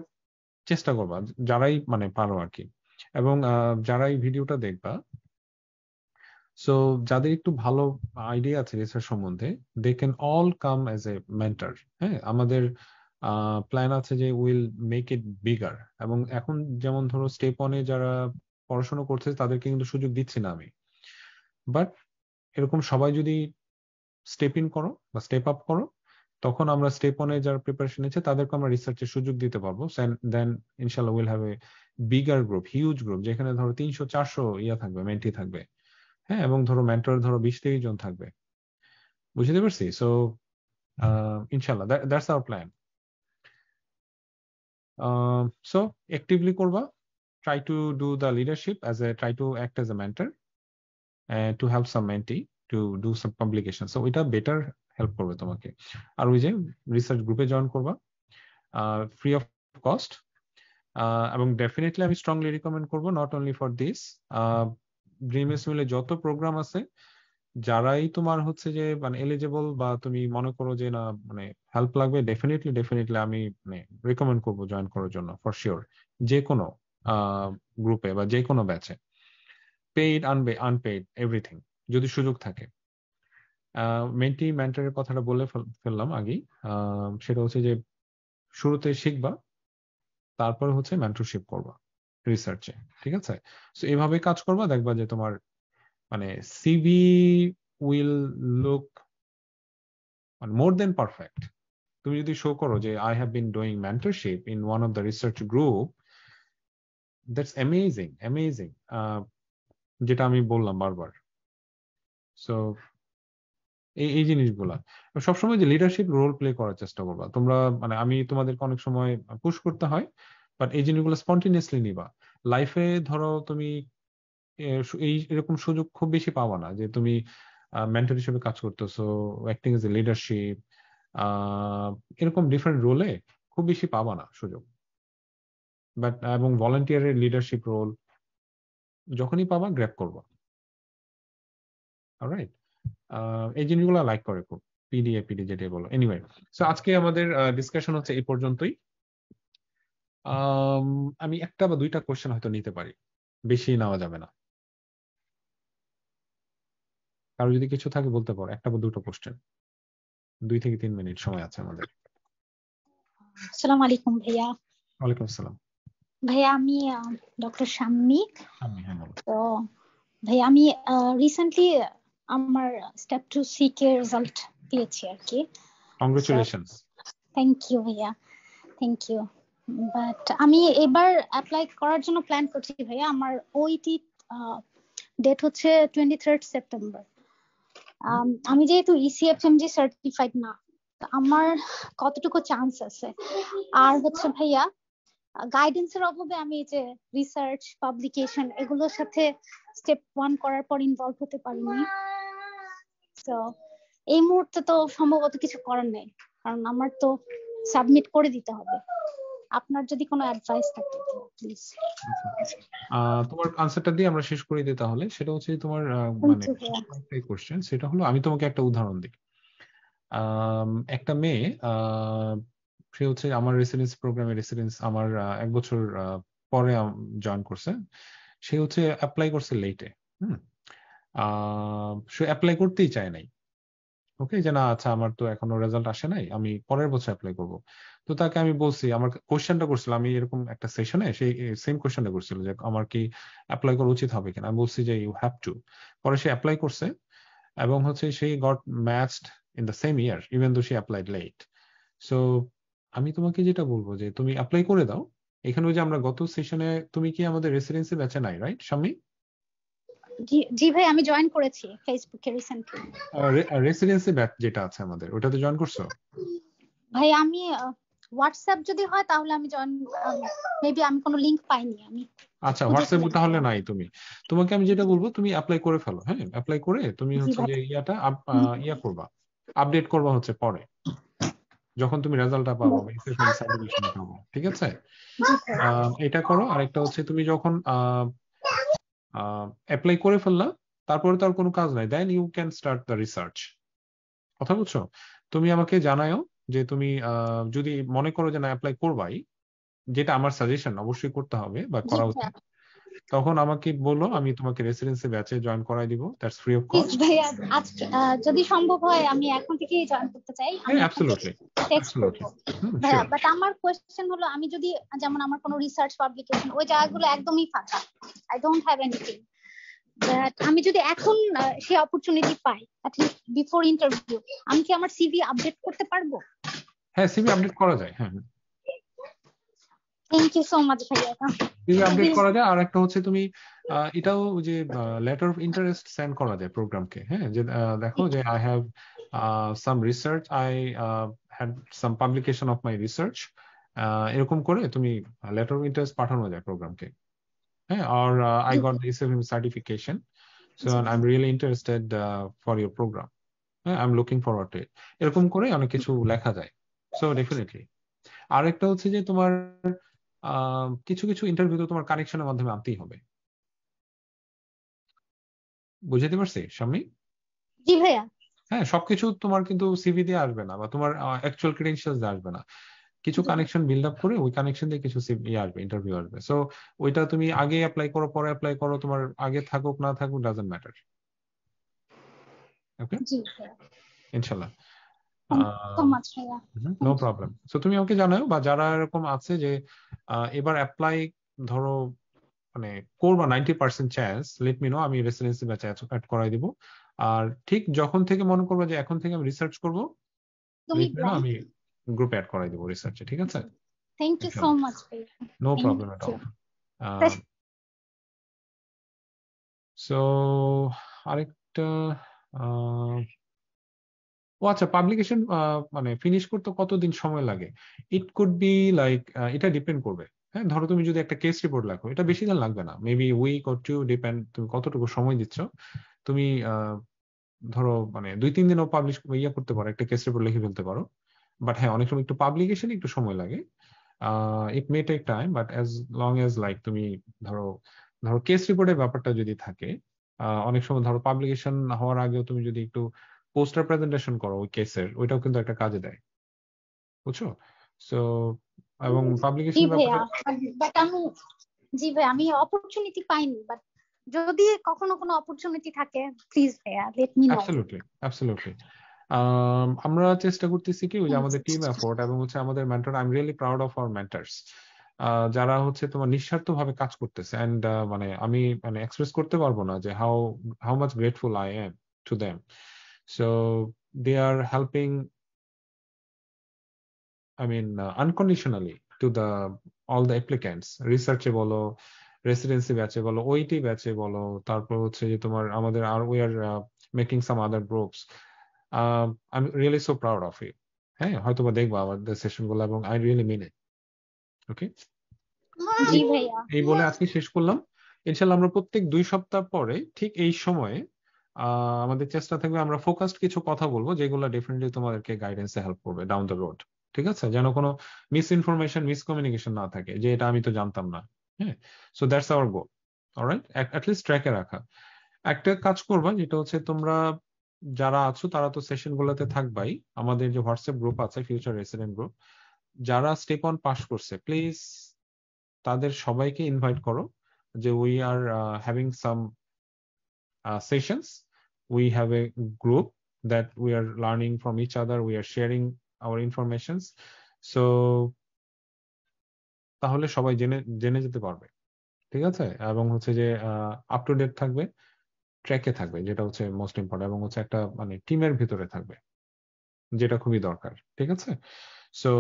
চেষ্টা করবা যারাই মানে পারো আর কি। এবং যারা এই ভিডিওটা দেখবা, সো যাদের একটু ভালো আইডিয়া আছে রিসার্চ সম্বন্ধে, they can all come as a mentor. হ্যাঁ, আমাদের প্ল্যান আছে যে উইল মেক ইট বিগার। এবং এখন যেমন ধরো স্টেপ ওয়ানে যারা পড়াশোনা করছে তাদেরকে কিন্তু সুযোগ দিচ্ছি না আমি, বাট এরকম সবাই যদি স্টেপ ইন করো বা স্টেপ আপ করো, তখন আমরা স্টেপ ওয়ানে যারা প্রিপারেশন নিচ্ছে তাদেরকে আমরা রিসার্চের সুযোগ দিতে পারবো। দেন ইনশাল্লাহ will have a bigger group, huge group, যেখানে ধরো 300-400 ইয়া থাকবে, মেন্টি থাকবে। হ্যাঁ, এবং ধরো মেন্টর ধরো 20-30 জন থাকবে। বুঝতে পারছি? সো ইনশাল্লাহ that's our plan. So actively করবা, try to do the leadership as a try to act as a mentor and to help some mentee to do some publication, so এটা বেটার হেল্প করবে তোমাকে। আর ওই যে research গ্রুপে join করবা free of cost. এবং definitely আমি strongly recommend করবো, not only for this, dream মিলে যত প্রোগ্রাম আছে, যারাই তোমার হচ্ছে যে মানে এলিজেবল বা তুমি মনে করো যে না মানে হেল্প লাগবে, ডেফিনেটলি ডেফিনেটলি আমি মানে রিকমেন্ড করবো জয়েন করার জন্য ফর শিওর। যে কোনো গ্রুপে বা যে কোনো ব্যাচে, পেইড আনপেইড এভরিথিং, যদি সুযোগ থাকে। মেন্টি মেন্টরের কথাটা বলে ফেললাম আগেই। সেটা হচ্ছে যে শুরুতে শিখবা, তারপরে হচ্ছে মেন্টরশিপ করবা রিসার্চে। ঠিক আছে? তো এভাবে কাজ করবা, দেখবা যে তোমার মানে সিভি উইল লুক মানে মোর দেন পারফেক্ট। তুমি যদি শো করো যে I have been doing mentorship in one of the research group, that's amazing amazing, যেটা আমি বললাম বারবার। সো এই এই জিনিসগুলা সবসময় যে লিডারশিপ রোল প্লে করার চেষ্টা করবা তোমরা। মানে আমি তোমাদেরকে অনেক সময় পুশ করতে হয়, বাট এই জিনিসগুলো স্পন্টিনিয়াসলি নিবা। লাইফে ধরো তুমি এই এরকম সুযোগ খুব বেশি পাবা না যে তুমি মেন্টর হিসেবে কাজ করতেছো, অ্যাক্টিং এজ এ লিডারশিপ, এরকম ডিফারেন্ট রোলে খুব বেশি পাবা না সুযোগ। বাট এবং ভলান্টিয়ারের লিডারশিপ রোল যখনই পাবা গ্র্যাব করবা। অলরাইট, এই জিনিসগুলো লাইক করে খুব, পিডি যেটাই বলো। এনিওয়ে, সো আজকে আমাদের ডিসকাশন হচ্ছে এই পর্যন্তই। আমি একটা বা দুইটা কোশ্চেন হয়তো নিতে পারি, বেশি নেওয়া যাবে না। কারো যদি কিছু থাকে বলতে পারো, একটা বা দুটো কোশ্চেন, 2 থেকে 3 মিনিট সময় আছে আমাদের। আসসালামু আলাইকুম ভাইয়া। ওয়ালাইকুম আসসালাম। ভাইয়া আমি ডক্টর শাম্মী। হ্যাঁ বলো। তো ভাইয়া আমি রিসেন্টলি আমার স্টেপ 2C কে রেজাল্ট পেয়েছি আর কি। কংগ্রেচুলেশনস। থ্যাংক ইউ ভাইয়া, থ্যাংক ইউ। বাট আমি এবার অ্যাপ্লাই করার জন্য প্ল্যান করছি ভাইয়া। আমার ওইটি ডেট হচ্ছে 23rd সেপ্টেম্বর। আমি যেহেতু ECFMG সার্টিফাইড না, আমার কতটুকু চান্স আছে? আর হচ্ছে ভাইয়া গাইডেন্সের অভাবে আমি যে রিসার্চ পাবলিকেশন এগুলোর সাথে স্টেপ 1 করার পর ইনভলভ হতে পারিনি। তো এই মুহূর্তে তো সম্ভবত কিছু করার নেই, কারণ আমার তো সাবমিট করে দিতে হবে। আপনার যদি কোনো অ্যাডভাইস থাকে প্লিজ। তোমার আনসারটা দিয়ে আমরা শেষ করে দিই তাহলে। সেটা হচ্ছে তোমার মানে একটাই কোশ্চেন, সেটা হলো আমি তোমাকে একটা উদাহরণ দিই। একটা মেয়ে, সে হচ্ছে আমার রেসিডেন্স প্রোগ্রামে রেসিডেন্স আমার 1 বছর পরে জয়েন করছে। সে হচ্ছে অ্যাপ্লাই করছে লেটে। সে অ্যাপ্লাই করতেই চায় নাই। ওকে, যে না আচ্ছা আমার তো এখনো রেজাল্ট আসে নাই, আমি পরের বছর অ্যাপ্লাই করব। তো তাকে আমি বলছি, আমার কোশ্চেনটা করছিল, আমি এরকম একটা সেশনে সেই সেম কোশ্চেনটা করছিল যে আমার কি অ্যাপ্লাই করা উচিত হবে কিনা। আমি বলছি যে ইউ হ্যাভ টু। পরে সে অ্যাপ্লাই করছে এবং হচ্ছে সেই got matched in the same year even though she applied late. So আমি তোমাকে যেটা বলবো যে তুমি অ্যাপ্লাই করে দাও, এখানে ওই যে আমরা গত সেশনে, তুমি কি আমাদের রেসিডেন্সি ব্যাচে নাই, রাইট শাম্মী? জি ভাই, আমি জয়েন করেছি ফেসবুকে রিসেন্টলি। রেসিডেন্সি ব্যাচ যেটা আছে আমাদের, ওটাতে জয়েন করছো? ভাই আমি হোয়াটসঅ্যাপ যদি হয় তাহলে আমি জয়েন, মেবি আমি কোনো লিংক পাইনি, আমি আচ্ছা, হোয়াটসঅ্যাপ খুঁজেছিলাম। তাহলে নাই তুমি। তোমাকে আমি যেটা বলবো, তুমি অ্যাপ্লাই করে ফেলো। হ্যাঁ, অ্যাপ্লাই করে তুমি জি হচ্ছে ভাই। যে ইয়া করবা, আপডেট করবা হচ্ছে পরে, যখন তুমি রেজাল্টটা পাবো বা এসএসসি সার্টিফিকেশন পাবো। ঠিক আছে, জি ভাই। এটা করো। আরেকটা হচ্ছে তুমি যখন অ্যাপ্লাই করে ফেললা, তারপরে তো আর কোনো কাজ নাই, then you can start the research. কথা বুঝছো? তুমি আমাকে জানাও যে তুমি যদি মনে করো যে না অ্যাপ্লাই করবাই, যেটা আমার সাজেশন অবশ্যই করতে হবে বা জি করা ভাই, উচিত, তখন আমাকে বলো, আমি তোমাকে রেসিডেন্সি ব্যাচে জয়েন করাই দিব, that's free of please cost. ভাইয়া, আজকে যদি সম্ভব হয় আমি এখন থেকেই জয়েন করতে চাই, হ্যাঁ, আমি আপনাকে অ্যাবসলিউটলি, টেক্সট করবো। অ্যাবসলিউটলি। ভাইয়া শিওর। বাট আমার কোয়েশ্চেন হলো, আমি যদি যেমন আমার কোনো রিসার্চ পাবলিকেশন ওই জায়গাগুলো একদমই ফাঁকা, I don't have anything, but আমি যদি এখন সেই অপরচুনিটি পাই অ্যাটলিস্ট বিফোর ইন্টারভিউ, আমি কি আমার সিভি আপডেট করতে পারবো? হ্যাঁ, সিভি আপডেট করা যায়। হ্যাঁ, থ্যাংক ইউ সো মাচ ভাইয়া। সিভি আপডেট করা যায়। আর একটা হচ্ছে তুমি এটাও যে লেটার অফ ইন্টারেস্ট সেন্ড করা যায় প্রোগ্রামকে। হ্যাঁ, যে দেখো যে I have some research, I had some publication of my research, এরকম করে তুমি লেটার অফ ইন্টারেস্ট পাঠানো যায় প্রোগ্রামকে। হ্যাঁ, আর I got the SFM certification, so and I'm really interested for your program. হ্যাঁ, I'm looking forward to it. এরকম করে অনেক কিছু লেখা যায়। So definitely. আরেকটা হচ্ছে যে তোমার কিছু কিছু ইন্টারভিউ তো তোমার কানেকশনের মাধ্যমে আনতেই হবে। বুঝতে পারছি শাম্মী? জি ভাইয়া। হ্যাঁ, সবকিছু তোমার কিন্তু সিভি দিয়ে আসবে না, বা তোমার অ্যাকচুয়াল ক্রেডেনশিয়ালস দিয়ে আসবে না। কিছু জি কানেকশন বিল্ড আপ করে ওই কানেকশন দিয়ে কিছু সিভি আসবে, ইন্টারভিউ আসবে। সো ওইটা তুমি আগে অ্যাপ্লাই করো, পরে অ্যাপ্লাই করো, তোমার আগে থাকুক না থাকুক ডাজন্ট ম্যাটার। ওকে, জি ভাইয়া, ইনশাল্লাহ। থ্যাংক ইউ সো মাচ ভাইয়া। No thank you. Problem. So তুমি আমাকে জানাও, বা যারা এরকম আছে যে এবার অ্যাপ্লাই, ধরো মানে করবা 90% চান্স, লেট মি নো, আমি রেসিডেন্সি ব্যাচে অ্যাড করাই দিব। আর ঠিক যখন থেকে মনে করবো যে এখন থেকে আমি রিসার্চ করবো, তুমি লেট মি নো, আমি গ্রুপে অ্যাড করাই দিব রিসার্চে। ঠিক আছে, থ্যাংক ইউ সো ইনশাল্লাহ। মাচ ভাইয়া। No thank problem at you. All. So আরেকটা আহ, ও আচ্ছা, পাবলিকেশন মানে ফিনিশ করতে কতদিন সময় লাগে? ইট কুড বি লাইক, এটা ডিপেন্ড করবে। হ্যাঁ, ধরো তুমি যদি একটা কেস রিপোর্ট লেখো, এটা বেশি দিন লাগবে না, maybe week or two, depend তুমি কতটুকু সময় দিচ্ছ। তুমি ধরো মানে 2-3 দিনও পাবলিশ করতে পারো, একটা কেস রিপোর্ট লিখে ফেলতে পারো। বাট হ্যাঁ, অনেক সময় একটু পাবলিকেশন একটু সময় লাগে। It may take time, but as long as like তুমি ধরো, কেস রিপোর্টের ব্যাপারটা যদি থাকে, অনেক সময় ধরো পাবলিকেশন হওয়ার আগেও তুমি যদি একটু পোস্টার প্রেজেন্টেশন করো ওই কেসের, ওইটাও কিন্তু একটা কাজে দেয়। বুঝছো? সো এবং জি পাবলিকেশনের ব্যাপারে ভাইয়া, বাট আমি, জি ভাই আমি অপরচুনিটি পাইনি, বাট যদি কখনো কোনো অপরচুনিটি থাকে প্লিজ ভাইয়া let me no. Absolutely, absolutely. আমরা চেষ্টা করতেছি কি, ওই যে আমাদের টিম এফোর্ট এবং হচ্ছে আমাদের mentor, I am really proud of our mentors, যারা হচ্ছে তোমার নিঃস্বার্থ ভাবে কাজ করতেছে। এন্ড মানে আমি মানে এক্সপ্রেস করতে পারবো না যে how how much grateful I am to them. So they are helping, I mean, unconditionally to the all the applicants, রিসার্চে বলো, রেসিডেন্সি ব্যাচে বলো, ওইটি ব্যাচে বলো, তারপর হচ্ছে যে তোমার আমাদের আর we are making some other groups. I am really so proud of you. হ্যাঁ, হয়তো বা দেখবো আমাদের সেশন গুলো, এবং আই রিয়েলি মিন ইট। ওকে, জি ভাইয়া। এই বলে আজকে শেষ করলাম। ইনশাল্লাহ আমরা প্রত্যেক 2 সপ্তাহ পরে ঠিক এই সময়ে আমাদের চেষ্টা থাকবে, আমরা ফোকাসড কিছু কথা বলবো যেগুলো ডেফিনেটলি তোমাদেরকে গাইডেন্সে হেল্প করবে ডাউন দ্য রোড। ঠিক আছে, যেন কোনো মিস ইনফরমেশন, মিসকমিউনিকেশন না থাকে যে এটা আমি তো জানতাম না। হ্যাঁ, so that's our goal. Alright, at least ট্র্যাকে রাখা। একটা কাজ করবা, যেটা হচ্ছে তোমরা যারা আছো তারা তো সেশন গুলোতে থাকবাই। আমাদের যে হোয়াটসঅ্যাপ গ্রুপ আছে, ফিউচার রেসিডেন্ট গ্রুপ, যারা স্টেপ অন পাস করছে, প্লিজ তাদের সবাইকে ইনভাইট করো, যে we are having some sessions. We have a group that we are learning from each other. We are sharing our informations. So তাহলে সবাই জেনে জেনে যেতে পারবে। ঠিক আছে, এবং হচ্ছে যে আপ টু ডেট থাকবে, ট্র্যাকে থাকবে, যেটা হচ্ছে মোস্ট ইম্পর্টেন্ট, এবং হচ্ছে একটা মানে টিমের ভিতরে থাকবে, যেটা খুবই দরকার। ঠিক আছে, সো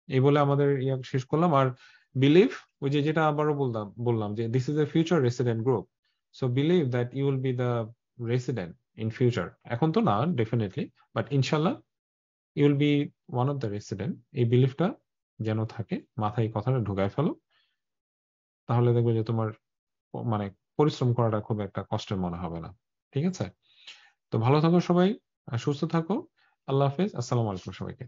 এই বলে আমাদের ইয়া শেষ করলাম। আর বিলিভ, ওই যে যেটা আবারও বললাম যে this is a future resident group, so believe that you will be the resident in future. এখন তো না ডেফিনেটলি, বাট ইনশাল্লাহ you will be one of the resident. এই বিলিফটা যেন থাকে, মাথায় এই কথাটা ঢুকায় ফেলো, তাহলে দেখবে যে তোমার মানে পরিশ্রম করাটা খুব একটা কষ্টের মনে হবে না। ঠিক আছে? তো ভালো থাকো সবাই, আর সুস্থ থাকো। আল্লাহ হাফেজ, আসসালামু আলাইকুম সবাইকে।